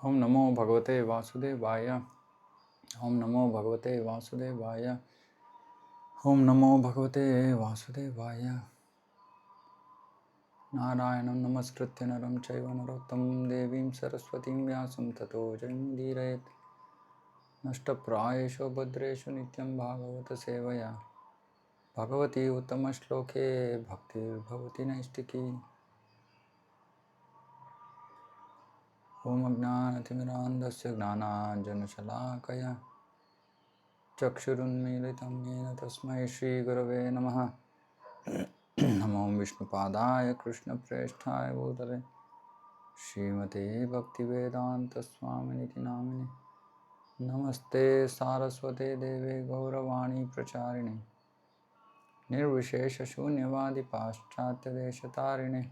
ओम नमो भगवते वासुदेवाय। ओम नमो भगवते वासुदेवाय। ओम नमो भगवते वासुदेवाय। नारायणं नमस्कृत्य नरं चैव नरोत्तमं देवीं सरस्वतीं व्यासं ततो जयमुदीरयेत्। नष्टप्रायेषु भद्रेषु नित्यं भागवत सेवया भगवती उत्तमश्लोके भक्तिर्भवति नैष्टिकी। ओम अज्ञानतिमिरान्धस्य ज्ञानाञ्जनशलाकया चक्षुरुन्मीलितं येन तस्मै श्रीगुरवे नमः। नमो विष्णुपादाय कृष्णप्रेष्ठाय भूतले श्रीमते भक्तिवेदान्तस्वामिनिति नामिने। नमस्ते सारस्वते देवे गौरवाणी प्रचारिणे निर्विशेषशून्यवादी पाश्चात्यदेशतारिणे।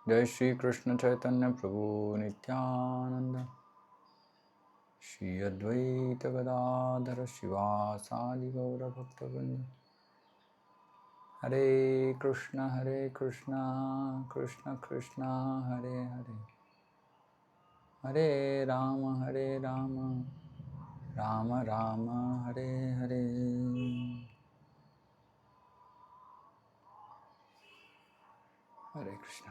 जय श्री कृष्ण चैतन्य प्रभु नित्यानंद श्री अद्वैत गदाधर शिवासादि गौरभक्तवृंद। हरे कृष्ण कृष्ण कृष्ण हरे हरे, हरे राम राम राम हरे हरे। हरे कृष्ण।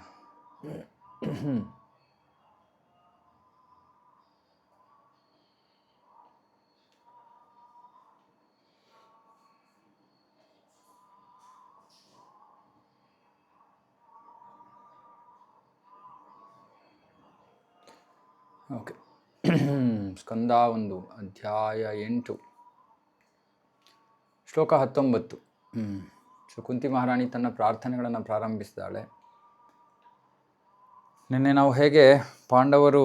ಓಕೆ, ಸ್ಕಂದ 1 ಅಧ್ಯಾಯ 8 ಶ್ಲೋಕ 19. ಸೊ ಕುಂತಿ ಮಹಾರಾಣಿ ತನ್ನ ಪ್ರಾರ್ಥನೆಗಳನ್ನು ಪ್ರಾರಂಭಿಸಿದಾಳೆ. ನಿನ್ನೆ ನಾವು ಹೇಗೆ ಪಾಂಡವರು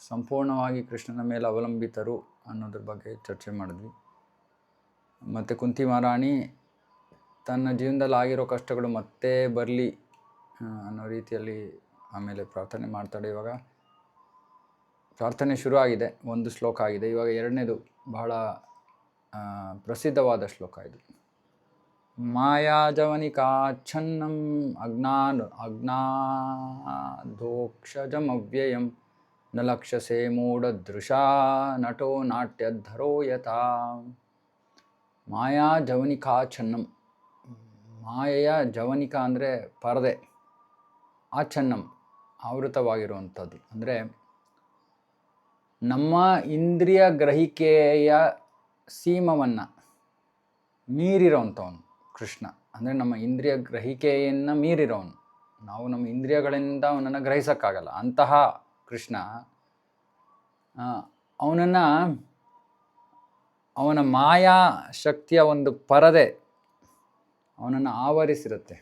ಸಂಪೂರ್ಣವಾಗಿ ಕೃಷ್ಣನ ಮೇಲೆ ಅವಲಂಬಿತರು ಅನ್ನೋದ್ರ ಬಗ್ಗೆ ಚರ್ಚೆ ಮಾಡಿದ್ವಿ. ಮತ್ತು ಕುಂತಿ ಮಹಾರಾಣಿ ತನ್ನ ಜೀವನದಲ್ಲಿ ಆಗಿರೋ ಕಷ್ಟಗಳು ಮತ್ತೆ ಬರಲಿ ಅನ್ನೋ ರೀತಿಯಲ್ಲಿ ಆಮೇಲೆ ಪ್ರಾರ್ಥನೆ ಮಾಡ್ತಾಳೆ. ಇವಾಗ ಪ್ರಾರ್ಥನೆ ಶುರು ಆಗಿದೆ, 1 ಶ್ಲೋಕ ಆಗಿದೆ. ಇವಾಗ 2ನೇದು ಬಹಳ ಪ್ರಸಿದ್ಧವಾದ ಶ್ಲೋಕ ಇದು. ಮಾಯಾಜವನಿಕಾಚ್ಛನ್ನಂ ಅಜ್ಞಾಧೋಕ್ಷಜಮವ್ಯಯಂ ನ ಲಕ್ಷ್ಯಸೆ ಮೂಢದೃಶಾ ನಟೋ ನಾಟ್ಯಧರೋ ಯಥಾ. ಮಾಯಾಜವನಿಕಾಚ್ಛನ್ನಂ, ಮಾಯೆಯ ಜವನಿಕ ಅಂದರೆ ಪರದೆ, ಆಚ್ಛನ್ನಂ ಆವೃತವಾಗಿರುವಂಥದ್ದು. ಅಂದರೆ ನಮ್ಮ ಇಂದ್ರಿಯ ಗ್ರಹಿಕೆಯ ಸೀಮವನ್ನು ಮೀರಿರೋವಂಥವನು ಕೃಷ್ಣ. ಅಂದರೆ ನಮ್ಮ ಇಂದ್ರಿಯ ಗ್ರಹಿಕೆಯನ್ನು ಮೀರಿರೋನು. ನಾವು ನಮ್ಮ ಇಂದ್ರಿಯಗಳಿಂದ ಅವನನ್ನು ಗ್ರಹಿಸೋಕ್ಕಾಗಲ್ಲ. ಅಂತಹ ಕೃಷ್ಣ ಅವನ ಮಾಯಾ ಶಕ್ತಿಯ ಒಂದು ಪರದೆ ಅವನನ್ನು ಆವರಿಸಿರುತ್ತೆ.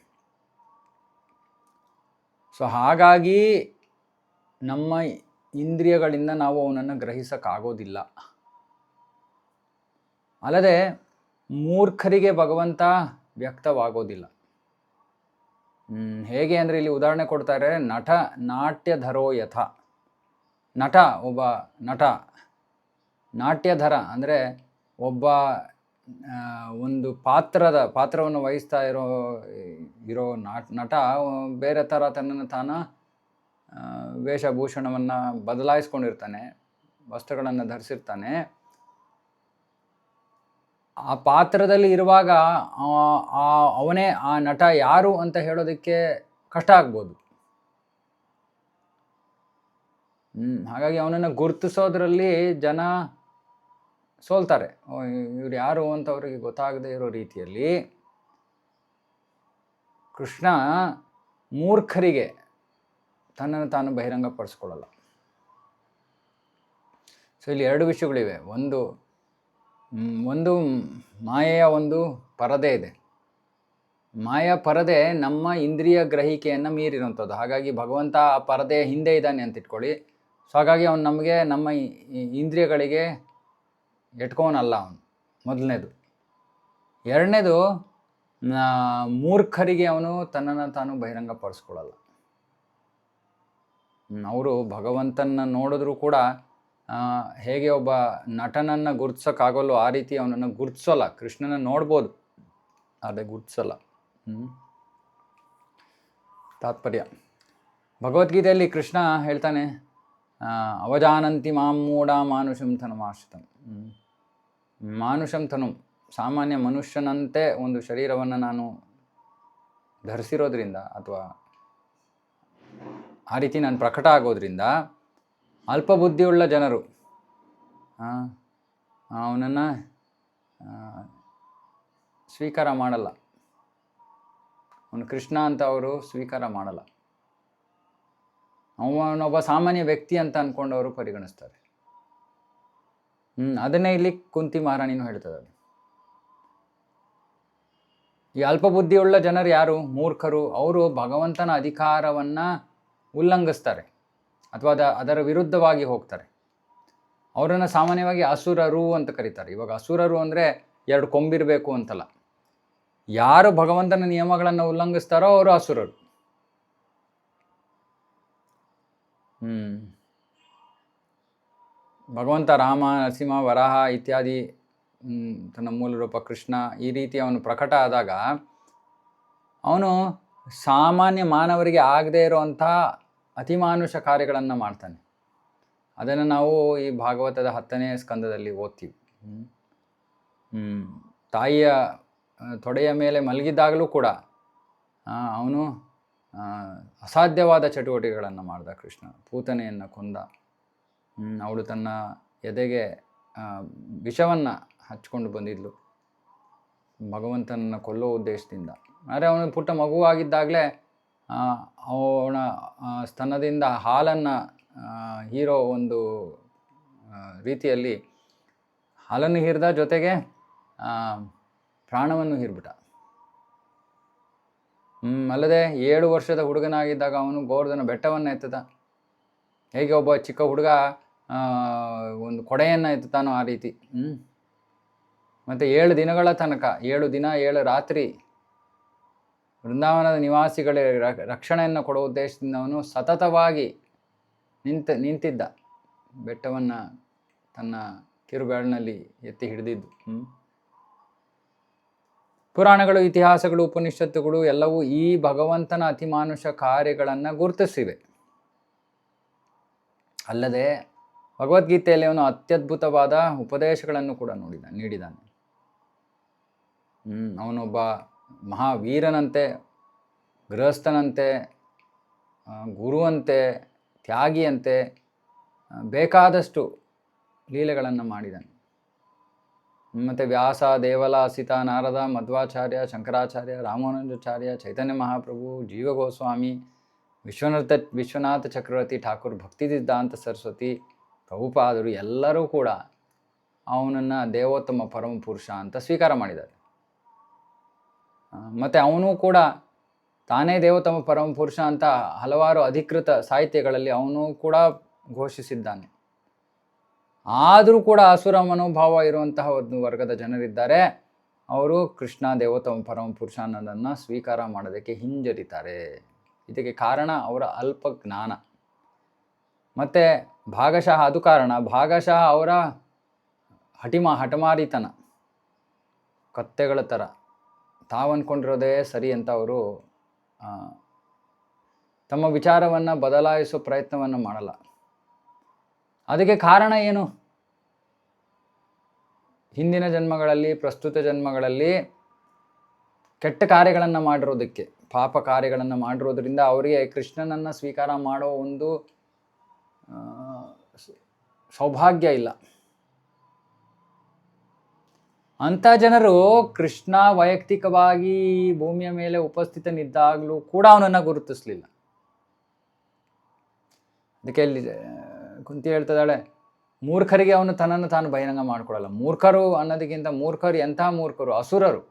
ಸೊ ಹಾಗಾಗಿ ನಮ್ಮ ಇಂದ್ರಿಯಗಳಿಂದ ನಾವು ಅವನನ್ನು ಗ್ರಹಿಸೋಕ್ಕಾಗೋದಿಲ್ಲ. ಅಲ್ಲದೆ ಮೂರ್ಖರಿಗೆ ಭಗವಂತ ವ್ಯಕ್ತವಾಗೋದಿಲ್ಲ. ಹೇಗೆ ಅಂದರೆ ಇಲ್ಲಿ ಉದಾಹರಣೆ ಕೊಡ್ತಾರೆ. ನಾಟ್ಯಧರೋ ಯಥ. ಒಬ್ಬ ನಟ, ನಾಟ್ಯಧರ ಅಂದರೆ ಒಬ್ಬ ಒಂದು ಪಾತ್ರವನ್ನು ವಹಿಸ್ತಾ ಇರೋ ನಟ ಬೇರೆ ಥರ ತನ್ನನ್ನು ತಾನು ವೇಷಭೂಷಣವನ್ನು ಬದಲಾಯಿಸ್ಕೊಂಡಿರ್ತಾನೆ, ವಸ್ತ್ರಗಳನ್ನು ಧರಿಸಿರ್ತಾನೆ. ಆ ಪಾತ್ರದಲ್ಲಿ ಇರುವಾಗ ಅವನೇ ಆ ನಟ ಯಾರು ಅಂತ ಹೇಳೋದಕ್ಕೆ ಕಷ್ಟ ಆಗ್ಬೋದು. ಹಾಗಾಗಿ ಅವನನ್ನು ಗುರುತಿಸೋದ್ರಲ್ಲಿ ಜನ ಸೋಲ್ತಾರೆ. ಇವ್ರು ಯಾರು ಅಂತ ಅವರಿಗೆ ಗೊತ್ತಾಗದೇ ಇರೋ ರೀತಿಯಲ್ಲಿ ಕೃಷ್ಣ ಮೂರ್ಖರಿಗೆ ತನ್ನನ್ನು ತಾನು ಬಹಿರಂಗಪಡಿಸ್ಕೊಳ್ಳಲ್ಲ. ಸೊ ಇಲ್ಲಿ 2 ವಿಷಯಗಳಿವೆ. ಒಂದು ಮಾಯೆಯ ಒಂದು ಪರದೆ ಇದೆ. ಮಾಯಾ ಪರದೆ ನಮ್ಮ ಇಂದ್ರಿಯ ಗ್ರಹಿಕೆಯನ್ನು ಮೀರಿರುವಂಥದ್ದು. ಹಾಗಾಗಿ ಭಗವಂತ ಆ ಪರದೆಯ ಹಿಂದೆ ಇದ್ದಾನೆ ಅಂತ ಇಟ್ಕೊಳ್ಳಿ. ಸೊ ಹಾಗಾಗಿ ಅವನು ನಮ್ಮ ಇಂದ್ರಿಯಗಳಿಗೆ ಎಟ್ಕೋನಲ್ಲ ಅವನು, ಮೊದಲನೇದು. 2ನೇದು, ಮೂರ್ಖರಿಗೆ ಅವನು ತನ್ನನ್ನು ತಾನು ಬಹಿರಂಗಪಡಿಸ್ಕೊಳ್ಳಲ್ಲ. ಅವರು ಭಗವಂತನ ನೋಡಿದ್ರೂ ಕೂಡ ಹೇಗೆ ಒಬ್ಬ ನಟನನ್ನು ಗುರುತಿಸೋಕ್ಕಾಗಲ್ಲೋ ಆ ರೀತಿ ಅವನನ್ನು ಗುರುತಿಸೋಲ್ಲ. ಕೃಷ್ಣನ ನೋಡ್ಬೋದು, ಅದೇ ಗುರುತಿಸಲ್ಲ. ತಾತ್ಪರ್ಯ. ಭಗವದ್ಗೀತೆಯಲ್ಲಿ ಕೃಷ್ಣ ಹೇಳ್ತಾನೆ, ಅವಜಾನಂತಿ ಮಾಂ ಮೂಢ ಮಾನುಷಂ ತನುಮಾಶ್ರಿತಂ. ಮಾನುಷಂ ತನು, ಸಾಮಾನ್ಯ ಮನುಷ್ಯನಂತೆ ಒಂದು ಶರೀರವನ್ನು ನಾನು ಧರಿಸಿರೋದ್ರಿಂದ ಅಥವಾ ಆ ರೀತಿ ನಾನು ಪ್ರಕಟ ಆಗೋದ್ರಿಂದ ಅಲ್ಪಬುದ್ಧಿಯುಳ್ಳ ಜನರು ಅವನನ್ನು ಸ್ವೀಕಾರ ಮಾಡಲ್ಲ. ಅವನು ಕೃಷ್ಣ ಅಂತ ಅವರು ಸ್ವೀಕಾರ ಮಾಡಲ್ಲ. ಅವನೊಬ್ಬ ಸಾಮಾನ್ಯ ವ್ಯಕ್ತಿ ಅಂತ ಅಂದ್ಕೊಂಡವರು ಪರಿಗಣಿಸ್ತಾರೆ. ಅದನ್ನೇ ಇಲ್ಲಿ ಕುಂತಿ ಮಹಾರಾಣಿನೂ ಹೇಳ್ತಿದ್ದಾರೆ. ಈ ಅಲ್ಪಬುದ್ಧಿಯುಳ್ಳ ಜನರು ಯಾರು? ಮೂರ್ಖರು. ಅವರು ಭಗವಂತನ ಅಧಿಕಾರವನ್ನು ಉಲ್ಲಂಘಿಸ್ತಾರೆ ಅಥವಾ ಅದರ ವಿರುದ್ಧವಾಗಿ ಹೋಗ್ತಾರೆ. ಅವರನ್ನು ಸಾಮಾನ್ಯವಾಗಿ ಅಸುರರು ಅಂತ ಕರೀತಾರೆ. ಇವಾಗ ಅಸುರರು ಅಂದರೆ 2 ಕೊಂಬಿರಬೇಕು ಅಂತಲ್ಲ. ಯಾರು ಭಗವಂತನ ನಿಯಮಗಳನ್ನು ಉಲ್ಲಂಘಿಸ್ತಾರೋ ಅವರು ಅಸುರರು. ಭಗವಂತ ರಾಮ, ನರಸಿಂಹ, ವರಾಹ ಇತ್ಯಾದಿ ತನ್ನ ಮೂಲ ರೂಪ ಕೃಷ್ಣ ಈ ರೀತಿ ಅವನು ಪ್ರಕಟ ಆದಾಗ ಅವನು ಸಾಮಾನ್ಯ ಮಾನವರಿಗೆ ಆಗದೇ ಇರುವಂಥ ಅತಿಮಾನುಷ ಕಾರ್ಯಗಳನ್ನು ಮಾಡ್ತಾನೆ. ಅದನ್ನು ನಾವು ಈ ಭಾಗವತದ 10ನೇ ಸ್ಕಂದದಲ್ಲಿ ಓದ್ತೀವಿ. ತಾಯಿಯ ತೊಡೆಯ ಮೇಲೆ ಮಲಗಿದ್ದಾಗಲೂ ಕೂಡ ಅವನು ಅಸಾಧ್ಯವಾದ ಚಟುವಟಿಕೆಗಳನ್ನು ಮಾಡ್ದ. ಕೃಷ್ಣ ಪೂತನೆಯನ್ನು ಕೊಂದ. ಅವಳು ತನ್ನ ಎದೆಗೆ ವಿಷವನ್ನು ಹಚ್ಕೊಂಡು ಬಂದಿದ್ಲು ಭಗವಂತನನ್ನು ಕೊಲ್ಲೋ ಉದ್ದೇಶದಿಂದ. ಆದರೆ ಅವನು ಪುಟ್ಟ ಮಗುವಾಗಿದ್ದಾಗಲೇ ಅವನ ಸ್ತನದಿಂದ ಹಾಲನ್ನು ಹೀರೋ ಒಂದು ರೀತಿಯಲ್ಲಿ ಹಾಲನ್ನು ಹೀರಿದ, ಜೊತೆಗೆ ಪ್ರಾಣವನ್ನು ಹೀರ್ಬಿಟ್ಟ. ಅಲ್ಲದೆ 7 ವರ್ಷದ ಹುಡುಗನಾಗಿದ್ದಾಗ ಅವನು ಗೋವರ್ಧನ ಬೆಟ್ಟವನ್ನು ಎತ್ತದ. ಹೇಗೆ ಒಬ್ಬ ಚಿಕ್ಕ ಹುಡುಗ ಒಂದು ಕೊಡೆಯನ್ನು ಎತ್ತುತ್ತಾನೋ ಆ ರೀತಿ. ಮತ್ತು 7 ದಿನಗಳ ತನಕ, 7 ದಿನ 7 ರಾತ್ರಿ ವೃಂದಾವನದ ನಿವಾಸಿಗಳಿಗೆ ರಕ್ಷಣೆಯನ್ನು ಕೊಡೋ ಉದ್ದೇಶದಿಂದ ಅವನು ಸತತವಾಗಿ ನಿಂತಿದ್ದ. ಬೆಟ್ಟವನ್ನು ತನ್ನ ಕಿರುಬೆರಳಿನಲ್ಲಿ ಎತ್ತಿ ಹಿಡಿದಿದ್ದು. ಪುರಾಣಗಳು, ಇತಿಹಾಸಗಳು, ಉಪನಿಷತ್ತುಗಳು ಎಲ್ಲವೂ ಈ ಭಗವಂತನ ಅತಿಮಾನುಷ ಕಾರ್ಯಗಳನ್ನು ಗುರುತಿಸಿವೆ. ಅಲ್ಲದೆ ಭಗವದ್ಗೀತೆಯಲ್ಲಿ ಅವನು ಅತ್ಯದ್ಭುತವಾದ ಉಪದೇಶಗಳನ್ನು ಕೂಡ ನೀಡಿದ್ದಾನೆ. ಅವನೊಬ್ಬ ಮಹಾವೀರನಂತೆ, ಗೃಹಸ್ಥನಂತೆ, ಗುರುವಂತೆ, ತ್ಯಾಗಿಯಂತೆ ಬೇಕಾದಷ್ಟು ಲೀಲೆಗಳನ್ನು ಮಾಡಿದ್ದಾನೆ. ಮತ್ತು ವ್ಯಾಸ, ದೇವಲ, ಅಸಿತ, ನಾರದ, ಮಧ್ವಾಚಾರ್ಯ, ಶಂಕರಾಚಾರ್ಯ, ರಾಮಾನುಜಾಚಾರ್ಯ, ಚೈತನ್ಯ ಮಹಾಪ್ರಭು, ಜೀವ ಗೋಸ್ವಾಮಿ, ವಿಶ್ವನಾಥ ಚಕ್ರವರ್ತಿ ಠಾಕೂರ್, ಭಕ್ತಿ ಸಿದ್ಧಾಂತ ಸರಸ್ವತಿ, ಪ್ರಭುಪಾದರು ಎಲ್ಲರೂ ಕೂಡ ಅವನನ್ನು ದೇವೋತ್ತಮ ಪರಮಪುರುಷ ಅಂತ ಸ್ವೀಕಾರ ಮಾಡಿದ್ದಾರೆ. ಮತ್ತು ಅವನು ಕೂಡ ತಾನೇ ದೇವೋತ್ತಮ ಪರಮಪುರುಷ ಅಂತ ಹಲವಾರು ಅಧಿಕೃತ ಸಾಹಿತ್ಯಗಳಲ್ಲಿ ಅವನು ಕೂಡ ಘೋಷಿಸಿದ್ದಾನೆ. ಆದರೂ ಕೂಡ ಅಸುರ ಮನೋಭಾವ ಇರುವಂತಹ ಒಂದು ವರ್ಗದ ಜನರಿದ್ದಾರೆ. ಅವರು ಕೃಷ್ಣ ದೇವೋತ್ತಮ ಪರಮಪುರುಷ ಅನ್ನೋದನ್ನು ಸ್ವೀಕಾರ ಮಾಡೋದಕ್ಕೆ ಹಿಂಜರಿತಾರೆ. ಇದಕ್ಕೆ ಕಾರಣ ಅವರ ಅಲ್ಪ ಜ್ಞಾನ. ಮತ್ತು ಭಾಗಶಃ ಅದು ಕಾರಣ, ಭಾಗಶಃ ಅವರ ಹಠಮಾರಿತನ. ಕತ್ತೆಗಳ ಥರ ತಾವು ಅಂದ್ಕೊಂಡಿರೋದೇ ಸರಿ ಅಂತ ಅವರು ತಮ್ಮ ವಿಚಾರವನ್ನು ಬದಲಾಯಿಸೋ ಪ್ರಯತ್ನವನ್ನು ಮಾಡಲ್ಲ. ಅದಕ್ಕೆ ಕಾರಣ ಏನು? ಹಿಂದಿನ ಜನ್ಮಗಳಲ್ಲಿ, ಪ್ರಸ್ತುತ ಜನ್ಮಗಳಲ್ಲಿ ಕೆಟ್ಟ ಕಾರ್ಯಗಳನ್ನು ಮಾಡಿರೋದಕ್ಕೆ, ಪಾಪ ಕಾರ್ಯಗಳನ್ನು ಮಾಡಿರೋದ್ರಿಂದ ಅವರಿಗೆ ಕೃಷ್ಣನನ್ನು ಸ್ವೀಕಾರ ಮಾಡೋ ಒಂದು ಸೌಭಾಗ್ಯ ಇಲ್ಲ. ಅಂಥ ಜನರು ಕೃಷ್ಣ ವೈಯಕ್ತಿಕವಾಗಿ ಭೂಮಿಯ ಮೇಲೆ ಉಪಸ್ಥಿತನಿದ್ದಾಗಲೂ ಕೂಡ ಅವನನ್ನು ಗುರುತಿಸಲಿಲ್ಲ. ಅದಕ್ಕೆ ಇಲ್ಲಿ ಕುಂತಿ ಹೇಳ್ತಿದ್ದಾಳೆ, ಮೂರ್ಖರಿಗೆ ಅವನು ತನ್ನನ್ನು ತಾನು ಬಹಿರಂಗ ಮಾಡಿಕೊಡಲ್ಲ. ಮೂರ್ಖರು ಅನ್ನೋದಕ್ಕಿಂತ ಮೂರ್ಖರು ಎಂಥ ಮೂರ್ಖರು, ಅಸುರರು.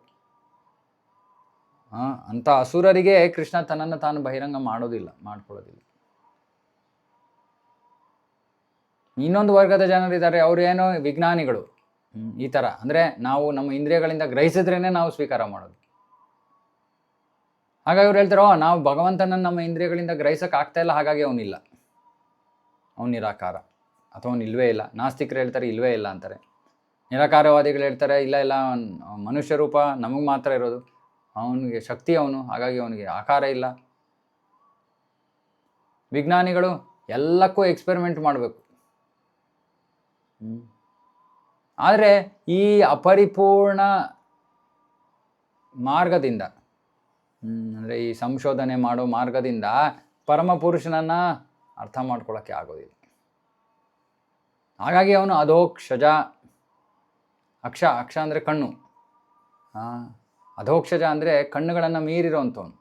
ಅಂಥ ಅಸುರರಿಗೆ ಕೃಷ್ಣ ತನ್ನನ್ನು ತಾನು ಬಹಿರಂಗ ಮಾಡ್ಕೊಳ್ಳೋದಿಲ್ಲ. ಇನ್ನೊಂದು ವರ್ಗದ ಜನರಿದ್ದಾರೆ, ಅವರು ಏನೋ ವಿಜ್ಞಾನಿಗಳು. ಈ ಥರ ಅಂದರೆ ನಾವು ನಮ್ಮ ಇಂದ್ರಿಯಗಳಿಂದ ಗ್ರಹಿಸಿದ್ರೇ ನಾವು ಸ್ವೀಕಾರ ಮಾಡೋದು. ಹಾಗಾಗಿ ಅವ್ರು ಹೇಳ್ತಾರೋ, ನಾವು ಭಗವಂತನನ್ನು ನಮ್ಮ ಇಂದ್ರಿಯಗಳಿಂದ ಗ್ರಹಿಸೋಕೆ ಆಗ್ತಾ ಇಲ್ಲ, ಹಾಗಾಗಿ ಅವನಿಲ್ಲ, ಅವನು ನಿರಾಕಾರ ಅಥವಾ ಅವನು ಇಲ್ಲವೇ ಇಲ್ಲ. ನಾಸ್ತಿಕರು ಹೇಳ್ತಾರೆ ಇಲ್ಲವೇ ಇಲ್ಲ ಅಂತಾರೆ. ನಿರಾಕಾರವಾದಿಗಳು ಹೇಳ್ತಾರೆ ಇಲ್ಲ ಮನುಷ್ಯ ರೂಪ ನಮಗೆ ಮಾತ್ರ ಇರೋದು, ಅವನಿಗೆ ಶಕ್ತಿ ಅವನು, ಹಾಗಾಗಿ ಅವನಿಗೆ ಆಕಾರ ಇಲ್ಲ. ವಿಜ್ಞಾನಿಗಳು ಎಲ್ಲಕ್ಕೂ ಎಕ್ಸ್ಪೆರಿಮೆಂಟ್ ಮಾಡಬೇಕು. ಆದರೆ ಈ ಅಪರಿಪೂರ್ಣ ಮಾರ್ಗದಿಂದ, ಅಂದರೆ ಈ ಸಂಶೋಧನೆ ಮಾಡೋ ಮಾರ್ಗದಿಂದ ಪರಮಪುರುಷನನ್ನು ಅರ್ಥ ಮಾಡ್ಕೊಳ್ಳೋಕ್ಕೆ ಆಗೋದಿಲ್ಲ. ಹಾಗಾಗಿ ಅವನು ಅಧೋಕ್ಷಜ, ಅಕ್ಷ ಅಂದರೆ ಕಣ್ಣು, ಅಧೋಕ್ಷಜ ಅಂದರೆ ಕಣ್ಣುಗಳನ್ನು ಮೀರಿರೋಂಥವನು.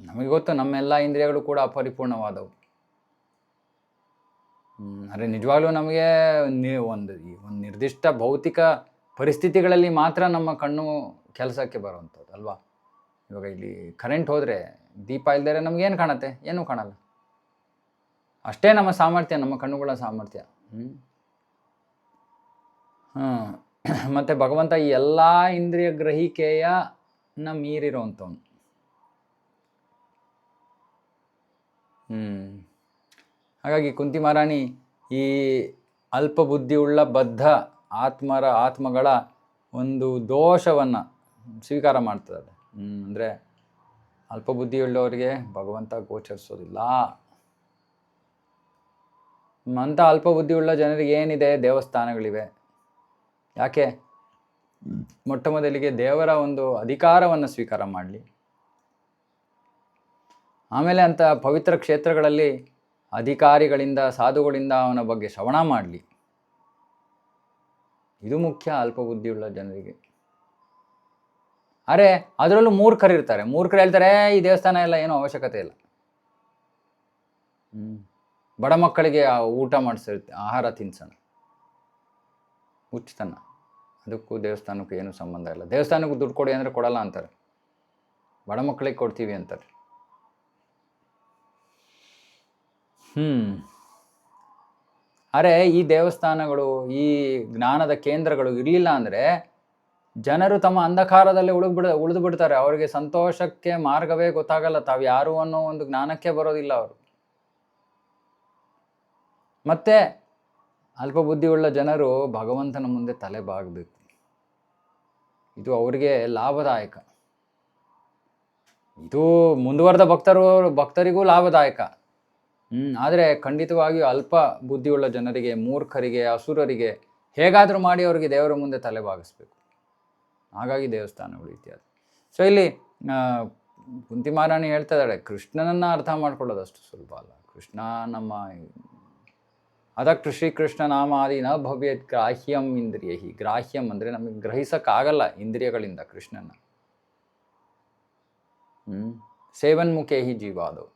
ನಮಗೆ ಗೊತ್ತು ನಮ್ಮೆಲ್ಲ ಇಂದ್ರಿಯಗಳು ಕೂಡ ಅಪರಿಪೂರ್ಣವಾದವು. ಅಂದರೆ ನಿಜವಾಗ್ಲೂ ನಮಗೆ ಒಂದು ನಿರ್ದಿಷ್ಟ ಭೌತಿಕ ಪರಿಸ್ಥಿತಿಗಳಲ್ಲಿ ಮಾತ್ರ ನಮ್ಮ ಕಣ್ಣು ಕೆಲಸಕ್ಕೆ ಬರುವಂಥದ್ದು ಅಲ್ವಾ. ಇವಾಗ ಇಲ್ಲಿ ಕರೆಂಟ್ ಹೋದರೆ ದೀಪ ಇಲ್ದರೆ ನಮಗೇನು ಕಾಣುತ್ತೆ? ಏನೂ ಕಾಣಲ್ಲ. ಅಷ್ಟೇ ನಮ್ಮ ಸಾಮರ್ಥ್ಯ, ನಮ್ಮ ಕಣ್ಣುಗಳ ಸಾಮರ್ಥ್ಯ. ಮತ್ತು ಭಗವಂತ ಈ ಎಲ್ಲ ಇಂದ್ರಿಯ ಗ್ರಹಿಕೆಯನ್ನ ಮೀರಿರೋವಂಥವನು. ಹಾಗಾಗಿ ಕುಂತಿ ಮಹಾರಾಣಿ ಈ ಅಲ್ಪ ಬುದ್ಧಿಯುಳ್ಳ ಬದ್ಧ ಆತ್ಮಗಳ ಒಂದು ದೋಷವನ್ನು ಸ್ವೀಕಾರ ಮಾಡ್ತಿದ್ದಾರೆ. ಅಂದರೆ ಅಲ್ಪ ಬುದ್ಧಿಯುಳ್ಳವರಿಗೆ ಭಗವಂತ ಗೋಚರಿಸೋದಿಲ್ಲ. ಅಂಥ ಅಲ್ಪ ಬುದ್ಧಿಯುಳ್ಳ ಜನರಿಗೆ ಏನಿದೆ? ದೇವಸ್ಥಾನಗಳಿವೆ. ಯಾಕೆ? ಮೊಟ್ಟ ಮೊದಲಿಗೆ ದೇವರ ಒಂದು ಅಧಿಕಾರವನ್ನು ಸ್ವೀಕಾರ ಮಾಡಲಿ, ಆಮೇಲೆ ಅಂಥ ಪವಿತ್ರ ಕ್ಷೇತ್ರಗಳಲ್ಲಿ ಅಧಿಕಾರಿಗಳಿಂದ, ಸಾಧುಗಳಿಂದ ಅವನ ಬಗ್ಗೆ ಶ್ರವಣ ಮಾಡಲಿ. ಇದು ಮುಖ್ಯ ಅಲ್ಪ ಬುದ್ಧಿಯುಳ್ಳ ಜನರಿಗೆ. ಅರೆ ಅದರಲ್ಲೂ ಮೂರ್ಖರಿರ್ತಾರೆ. ಮೂರ್ಖರು ಹೇಳ್ತಾರೆ ಈ ದೇವಸ್ಥಾನ ಎಲ್ಲ ಏನೂ ಅವಶ್ಯಕತೆ ಇಲ್ಲ. ಬಡ ಮಕ್ಕಳಿಗೆ ಊಟ ಮಾಡಿಸಿರುತ್ತೆ, ಆಹಾರ ತಿನ್ಸೋಣ, ಹುಚ್ಚತನ. ಅದಕ್ಕೂ ದೇವಸ್ಥಾನಕ್ಕೂ ಏನೂ ಸಂಬಂಧ ಇಲ್ಲ. ದೇವಸ್ಥಾನಕ್ಕೂ ದುಡ್ಡು ಕೊಡಿ ಅಂದರೆ ಕೊಡಲ್ಲ ಅಂತಾರೆ, ಬಡ ಮಕ್ಕಳಿಗೆ ಕೊಡ್ತೀವಿ ಅಂತಾರೆ. ಅರೆ ಈ ದೇವಸ್ಥಾನಗಳು, ಈ ಜ್ಞಾನದ ಕೇಂದ್ರಗಳು ಇರಲಿಲ್ಲ ಅಂದರೆ ಜನರು ತಮ್ಮ ಅಂಧಕಾರದಲ್ಲೇ ಉಳಿದು ಬಿಡ್ತಾರೆ. ಅವರಿಗೆ ಸಂತೋಷಕ್ಕೆ ಮಾರ್ಗವೇ ಗೊತ್ತಾಗಲ್ಲ. ತಾವು ಯಾರು ಅನ್ನೋ ಒಂದು ಜ್ಞಾನಕ್ಕೆ ಬರೋದಿಲ್ಲ ಅವರು. ಮತ್ತೆ ಅಲ್ಪ ಬುದ್ಧಿಯುಳ್ಳ ಜನರು ಭಗವಂತನ ಮುಂದೆ ತಲೆ ಬಾಗಬೇಕು. ಇದು ಅವರಿಗೆ ಲಾಭದಾಯಕ. ಇದು ಮುಂದುವರೆದ ಭಕ್ತರಿಗೂ ಲಾಭದಾಯಕ. ಆದರೆ ಖಂಡಿತವಾಗಿಯೂ ಅಲ್ಪ ಬುದ್ಧಿಯುಳ್ಳ ಜನರಿಗೆ, ಮೂರ್ಖರಿಗೆ, ಅಸುರರಿಗೆ ಹೇಗಾದರೂ ಮಾಡಿ ಅವರಿಗೆ ದೇವರ ಮುಂದೆ ತಲೆ ಬಾಗಿಸ್ಬೇಕು. ಹಾಗಾಗಿ ದೇವಸ್ಥಾನಗಳು ಇತ್ಯಾದಿ. ಸೊ ಇಲ್ಲಿ ಕುಂತಿ ಮಹಾರಾಣಿ ಹೇಳ್ತಾ ಇದ್ದಾಳೆ, ಕೃಷ್ಣನನ್ನು ಅರ್ಥ ಮಾಡ್ಕೊಳ್ಳೋದು ಅಷ್ಟು ಸುಲಭ ಅಲ್ಲ. ಕೃಷ್ಣ ನಮ್ಮ ಅದಕ್ಕೆ ಶ್ರೀಕೃಷ್ಣ ನಾಮಾದಿ ನ ಭವ್ಯತ್ ಗ್ರಾಹ್ಯಂ ಇಂದ್ರಿಯ. ಗ್ರಾಹ್ಯಂ ಅಂದರೆ ನಮಗೆ ಗ್ರಹಿಸಕ್ಕಾಗಲ್ಲ ಇಂದ್ರಿಯಗಳಿಂದ ಕೃಷ್ಣನ. ಸೇವನ್ಮುಖೇ ಹಿ ಜೀವಾದವು.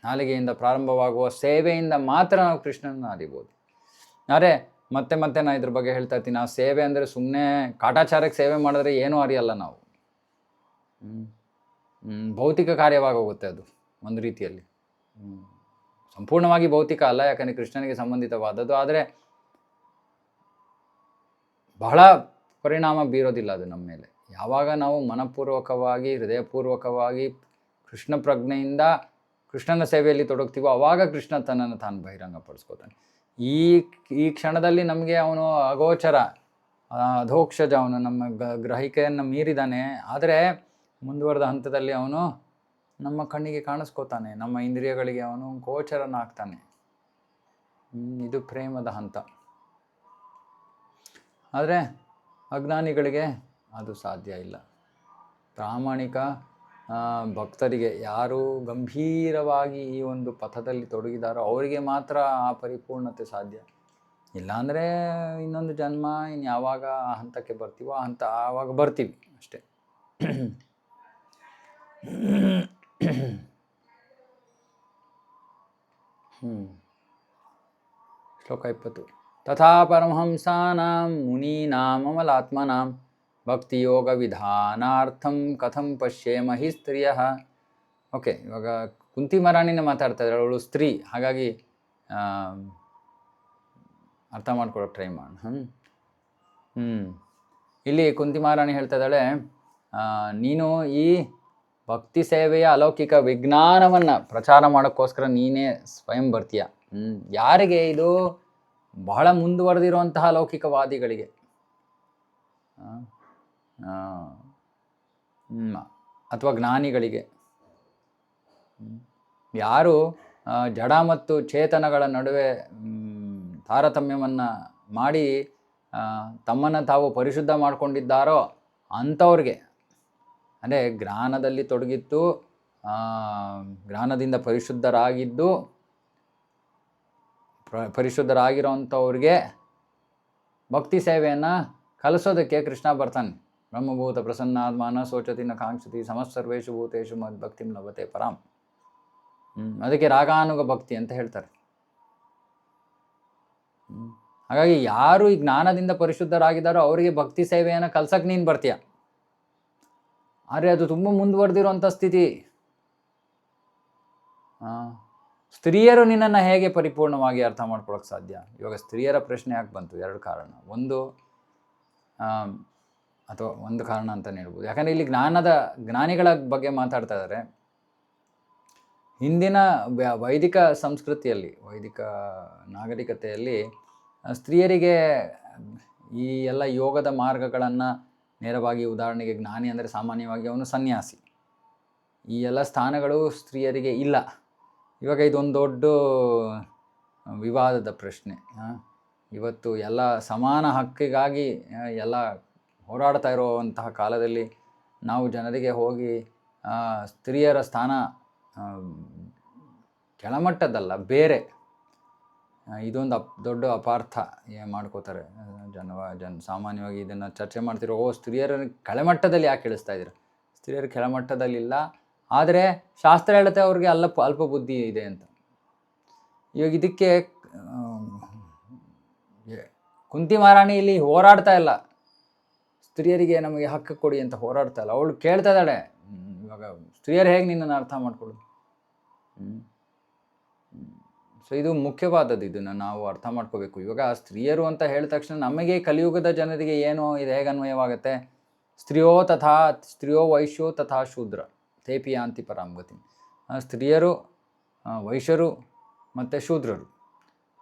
ನಾಲಿಗೆಯಿಂದ ಪ್ರಾರಂಭವಾಗುವ ಸೇವೆಯಿಂದ ಮಾತ್ರ ನಾವು ಕೃಷ್ಣನ ಅರಿಬೋದು. ಆದರೆ ಮತ್ತೆ ನಾನು ಇದ್ರ ಬಗ್ಗೆ ಹೇಳ್ತಾ ಇರ್ತೀನಿ, ಆ ಸೇವೆ ಅಂದರೆ ಸುಮ್ಮನೆ ಕಾಟಾಚಾರಕ್ಕೆ ಸೇವೆ ಮಾಡಿದ್ರೆ ಏನೂ ಅರಿಯಲ್ಲ ನಾವು. ಭೌತಿಕ ಕಾರ್ಯವಾಗೋಗುತ್ತೆ ಅದು ಒಂದು ರೀತಿಯಲ್ಲಿ. ಸಂಪೂರ್ಣವಾಗಿ ಭೌತಿಕ ಅಲ್ಲ, ಯಾಕಂದರೆ ಕೃಷ್ಣನಿಗೆ ಸಂಬಂಧಿತವಾದದ್ದು. ಆದರೆ ಬಹಳ ಪರಿಣಾಮ ಬೀರೋದಿಲ್ಲ ಅದು ನಮ್ಮ ಮೇಲೆ. ಯಾವಾಗ ನಾವು ಮನಪೂರ್ವಕವಾಗಿ, ಹೃದಯಪೂರ್ವಕವಾಗಿ ಕೃಷ್ಣ ಪ್ರಜ್ಞೆಯಿಂದ ಕೃಷ್ಣನ ಸೇವೆಯಲ್ಲಿ ತೊಡಗ್ತೀವೋ ಆವಾಗ ಕೃಷ್ಣ ತನ್ನನ್ನು ತಾನು ಬಹಿರಂಗಪಡಿಸ್ಕೋತಾನೆ. ಈ ಕ್ಷಣದಲ್ಲಿ ನಮಗೆ ಅವನು ಅಗೋಚರ, ಅಧೋಕ್ಷಜ, ಅವನು ನಮ್ಮ ಗ್ರಹಿಕೆಯನ್ನು ಮೀರಿದಾನೆ. ಆದರೆ ಮುಂದುವರೆದ ಹಂತದಲ್ಲಿ ಅವನು ನಮ್ಮ ಕಣ್ಣಿಗೆ ಕಾಣಿಸ್ಕೋತಾನೆ, ನಮ್ಮ ಇಂದ್ರಿಯಗಳಿಗೆ ಅವನು ಗೋಚರನಾಗ್ತಾನೆ. ಇದು ಪ್ರೇಮದ ಹಂತ. ಆದರೆ ಅಜ್ಞಾನಿಗಳಿಗೆ ಅದು ಸಾಧ್ಯ ಇಲ್ಲ. ಪ್ರಾಮಾಣಿಕ ಭಕ್ತರಿಗೆ, ಯಾರು ಗಂಭೀರವಾಗಿ ಈ ಒಂದು ಪಥದಲ್ಲಿ ತೊಡಗಿದಾರೋ ಅವರಿಗೆ ಮಾತ್ರ ಆ ಪರಿಪೂರ್ಣತೆ ಸಾಧ್ಯ. ಇಲ್ಲಾಂದರೆ ಇನ್ನೊಂದು ಜನ್ಮ, ಇನ್ನು ಯಾವಾಗ ಆ ಹಂತಕ್ಕೆ ಬರ್ತೀವೋ ಆ ಹಂತ ಆವಾಗ ಬರ್ತೀವಿ ಅಷ್ಟೇ. ಶ್ಲೋಕ 20. ತಥಾ ಪರಮಹಂಸಾನಾಂ ಮುನೀನಾಂ ಅಮಲಾತ್ಮನಾಂ ಭಕ್ತಿಯೋಗ ವಿಧಾನಾರ್ಥಂ ಕಥಂ ಪಶ್ಯೇಮ ಹಿ ಸ್ತ್ರೀಯ. ಓಕೆ, ಇವಾಗ ಕುಂತಿ ಮಹಾರಾಣಿನೇ ಮಾತಾಡ್ತಾ ಇದ್ದಾಳೆ. ಅವಳು ಸ್ತ್ರೀ, ಹಾಗಾಗಿ ಅರ್ಥ ಮಾಡ್ಕೊಳ್ಳೋಕೆ ಟ್ರೈ ಮಾಡೋಣ. ಇಲ್ಲಿ ಕುಂತಿ ಮಹಾರಾಣಿ ಹೇಳ್ತಾ ಇದ್ದಾಳೆ, ನೀನು ಈ ಭಕ್ತಿ ಸೇವೆಯ ಅಲೌಕಿಕ ವಿಜ್ಞಾನವನ್ನು ಪ್ರಚಾರ ಮಾಡೋಕ್ಕೋಸ್ಕರ ನೀನೇ ಸ್ವಯಂ ಬರ್ತೀಯ. ಯಾರಿಗೆ? ಇದು ಬಹಳ ಮುಂದುವರೆದಿರುವಂತಹ ಲೌಕಿಕವಾದಿಗಳಿಗೆ, ಅಥವಾ ಜ್ಞಾನಿಗಳಿಗೆ. ಯಾರು ಜಡ ಮತ್ತು ಚೇತನಗಳ ನಡುವೆ ತಾರತಮ್ಯವನ್ನು ಮಾಡಿ ತಮ್ಮನ್ನು ತಾವು ಪರಿಶುದ್ಧ ಮಾಡಿಕೊಂಡಿದ್ದಾರೋ ಅಂಥವ್ರಿಗೆ, ಅಂದರೆ ಜ್ಞಾನದಲ್ಲಿ ತೊಡಗಿತ್ತು, ಜ್ಞಾನದಿಂದ ಪರಿಶುದ್ಧರಾಗಿರೋಂಥವ್ರಿಗೆ ಭಕ್ತಿ ಸೇವೆಯನ್ನು ಕಲಿಸೋದಕ್ಕೆ ಕೃಷ್ಣ ಬರ್ತಾನೆ. ಬ್ರಹ್ಮಭೂತ ಪ್ರಸನ್ನಾತ್ಮಾನ ಶೋಚತಿನ ಕಾಂಕ್ಷತಿ ಸಮಸ್ಸರ್ವೇಶು ಭೂತೇಶು ಮದ್ಭಕ್ತಿಂ ಲಭತೆ ಪರಾಂ. ಅದಕ್ಕೆ ರಾಗಾನುಗ ಭಕ್ತಿ ಅಂತ ಹೇಳ್ತಾರೆ. ಹಾಗಾಗಿ ಯಾರು ಈ ಜ್ಞಾನದಿಂದ ಪರಿಶುದ್ಧರಾಗಿದ್ದಾರೋ ಅವರಿಗೆ ಭಕ್ತಿ ಸೇವೆಯನ್ನು ಕಲ್ಸಕ್ಕೆ ನೀನು ಬರ್ತೀಯ. ಆದರೆ ಅದು ತುಂಬ ಮುಂದುವರೆದಿರೋಂಥ ಸ್ಥಿತಿ. ಸ್ತ್ರೀಯರು ನಿನ್ನನ್ನು ಹೇಗೆ ಪರಿಪೂರ್ಣವಾಗಿ ಅರ್ಥ ಮಾಡ್ಕೊಳಕ್ಕೆ ಸಾಧ್ಯ? ಇವಾಗ ಸ್ತ್ರೀಯರ ಪ್ರಶ್ನೆ ಯಾಕೆ ಬಂತು? ಎರಡು ಕಾರಣ. ಒಂದು ಕಾರಣ ಅಂತಲೇ ಹೇಳ್ಬೋದು. ಯಾಕಂದರೆ ಇಲ್ಲಿ ಜ್ಞಾನಿಗಳ ಬಗ್ಗೆ ಮಾತಾಡ್ತಾ ಇದ್ದಾರೆ. ಹಿಂದಿನ ವೈದಿಕ ಸಂಸ್ಕೃತಿಯಲ್ಲಿ, ವೈದಿಕ ನಾಗರಿಕತೆಯಲ್ಲಿ ಸ್ತ್ರೀಯರಿಗೆ ಈ ಎಲ್ಲ ಯೋಗದ ಮಾರ್ಗಗಳನ್ನು ನೇರವಾಗಿ, ಉದಾಹರಣೆಗೆ ಜ್ಞಾನಿ ಅಂದರೆ ಸಾಮಾನ್ಯವಾಗಿ ಅವನು ಸನ್ಯಾಸಿ, ಈ ಎಲ್ಲ ಸ್ಥಾನಗಳು ಸ್ತ್ರೀಯರಿಗೆ ಇಲ್ಲ. ಇವಾಗ ಇದೊಂದು ದೊಡ್ಡ ವಿವಾದದ ಪ್ರಶ್ನೆ. ಇವತ್ತು ಎಲ್ಲ ಸಮಾನ ಹಕ್ಕಿಗಾಗಿ ಎಲ್ಲ ಹೋರಾಡ್ತಾ ಇರುವಂತಹ ಕಾಲದಲ್ಲಿ ನಾವು ಜನರಿಗೆ ಹೋಗಿ ಸ್ತ್ರೀಯರ ಸ್ಥಾನ ಕೆಳಮಟ್ಟದ್ದಲ್ಲ, ಬೇರೆ, ಇದೊಂದು ದೊಡ್ಡ ಅಪಾರ್ಥ ಮಾಡ್ಕೋತಾರೆ ಸಾಮಾನ್ಯವಾಗಿ ಇದನ್ನು ಚರ್ಚೆ ಮಾಡ್ತಿರೋ. ಸ್ತ್ರೀಯರ ಕೆಳಮಟ್ಟದಲ್ಲಿ ಯಾಕೆ ಇಳಿಸ್ತಾ ಇದ್ದೀರ? ಸ್ತ್ರೀಯರು ಕೆಳಮಟ್ಟದಲ್ಲಿಲ್ಲ, ಆದರೆ ಶಾಸ್ತ್ರ ಹೇಳುತ್ತೆ ಅವ್ರಿಗೆ ಅಲ್ಪ ಬುದ್ಧಿ ಇದೆ ಅಂತ. ಇವಾಗ ಇದಕ್ಕೆ ಕುಂತಿ ಮಹಾರಾಣಿ ಇಲ್ಲಿ ಹೋರಾಡ್ತಾ ಇಲ್ಲ, ಸ್ತ್ರೀಯರಿಗೆ ನಮಗೆ ಹಕ್ಕು ಕೊಡಿ ಅಂತ ಹೋರಾಡ್ತಾ ಇಲ್ಲ. ಅವಳು ಕೇಳ್ತಾ ಇದ್ದಾಳೆ, ಇವಾಗ ಸ್ತ್ರೀಯರು ಹೇಗೆ ನಿನ್ನನ್ನು ಅರ್ಥ ಮಾಡ್ಕೊಳ್ಳೋದು? ಸೊ ಇದು ಮುಖ್ಯವಾದದ್ದು, ಇದನ್ನು ನಾವು ಅರ್ಥ ಮಾಡ್ಕೋಬೇಕು. ಇವಾಗ ಸ್ತ್ರೀಯರು ಅಂತ ಹೇಳಿದ ತಕ್ಷಣ ನಮಗೆ ಕಲಿಯುಗದ ಜನರಿಗೆ ಏನು ಇದು ಹೇಗೆ ಅನ್ವಯವಾಗುತ್ತೆ? ಸ್ತ್ರೀಯೋ ವೈಶ್ಯೋ ತಥಾ ಶೂದ್ರ ತೇಪಿ ಯಾಂತಿ ಪರಾಂಗತಿ. ಸ್ತ್ರೀಯರು, ವೈಶ್ಯರು ಮತ್ತು ಶೂದ್ರರು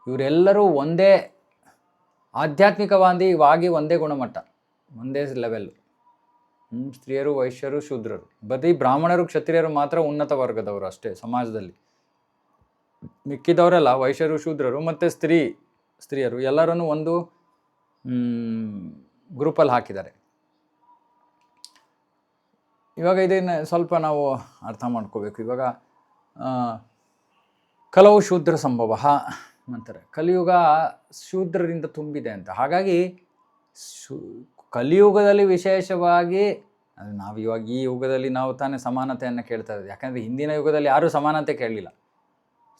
ಇವರೆಲ್ಲರೂ ಒಂದೇ ಆಧ್ಯಾತ್ಮಿಕವಾಗಿ ಒಂದೇ ಗುಣಮಟ್ಟ, ಒಂದೇ ಲೆವೆಲ್ಲು. ಸ್ತ್ರೀಯರು, ವೈಶ್ಯರು, ಶೂದ್ರರು. ಬರೀ ಬ್ರಾಹ್ಮಣರು, ಕ್ಷತ್ರಿಯರು ಮಾತ್ರ ಉನ್ನತ ವರ್ಗದವರು ಅಷ್ಟೇ ಸಮಾಜದಲ್ಲಿ. ಮಿಕ್ಕಿದವರೆಲ್ಲ ವೈಶ್ಯರು, ಶೂದ್ರರು ಮತ್ತು ಸ್ತ್ರೀಯರು ಎಲ್ಲರನ್ನೂ ಒಂದು ಗ್ರೂಪಲ್ಲಿ ಹಾಕಿದ್ದಾರೆ. ಇವಾಗ ಇದನ್ನು ಸ್ವಲ್ಪ ನಾವು ಅರ್ಥ ಮಾಡ್ಕೋಬೇಕು. ಇವಾಗ ಕಲವು ಶೂದ್ರ ಸಂಭವ ಅಂತಾರೆ. ಕಲಿಯುಗ ಶೂದ್ರರಿಂದ ತುಂಬಿದೆ ಅಂತ. ಹಾಗಾಗಿ ಕಲಿಯುಗದಲ್ಲಿ ವಿಶೇಷವಾಗಿ ನಾವು ಇವಾಗ ಈ ಯುಗದಲ್ಲಿ ನಾವು ತಾನೇ ಸಮಾನತೆಯನ್ನು ಕೇಳ್ತಾ ಇದ್ದೀವಿ. ಯಾಕಂದರೆ ಹಿಂದಿನ ಯುಗದಲ್ಲಿ ಯಾರೂ ಸಮಾನತೆ ಕೇಳಲಿಲ್ಲ,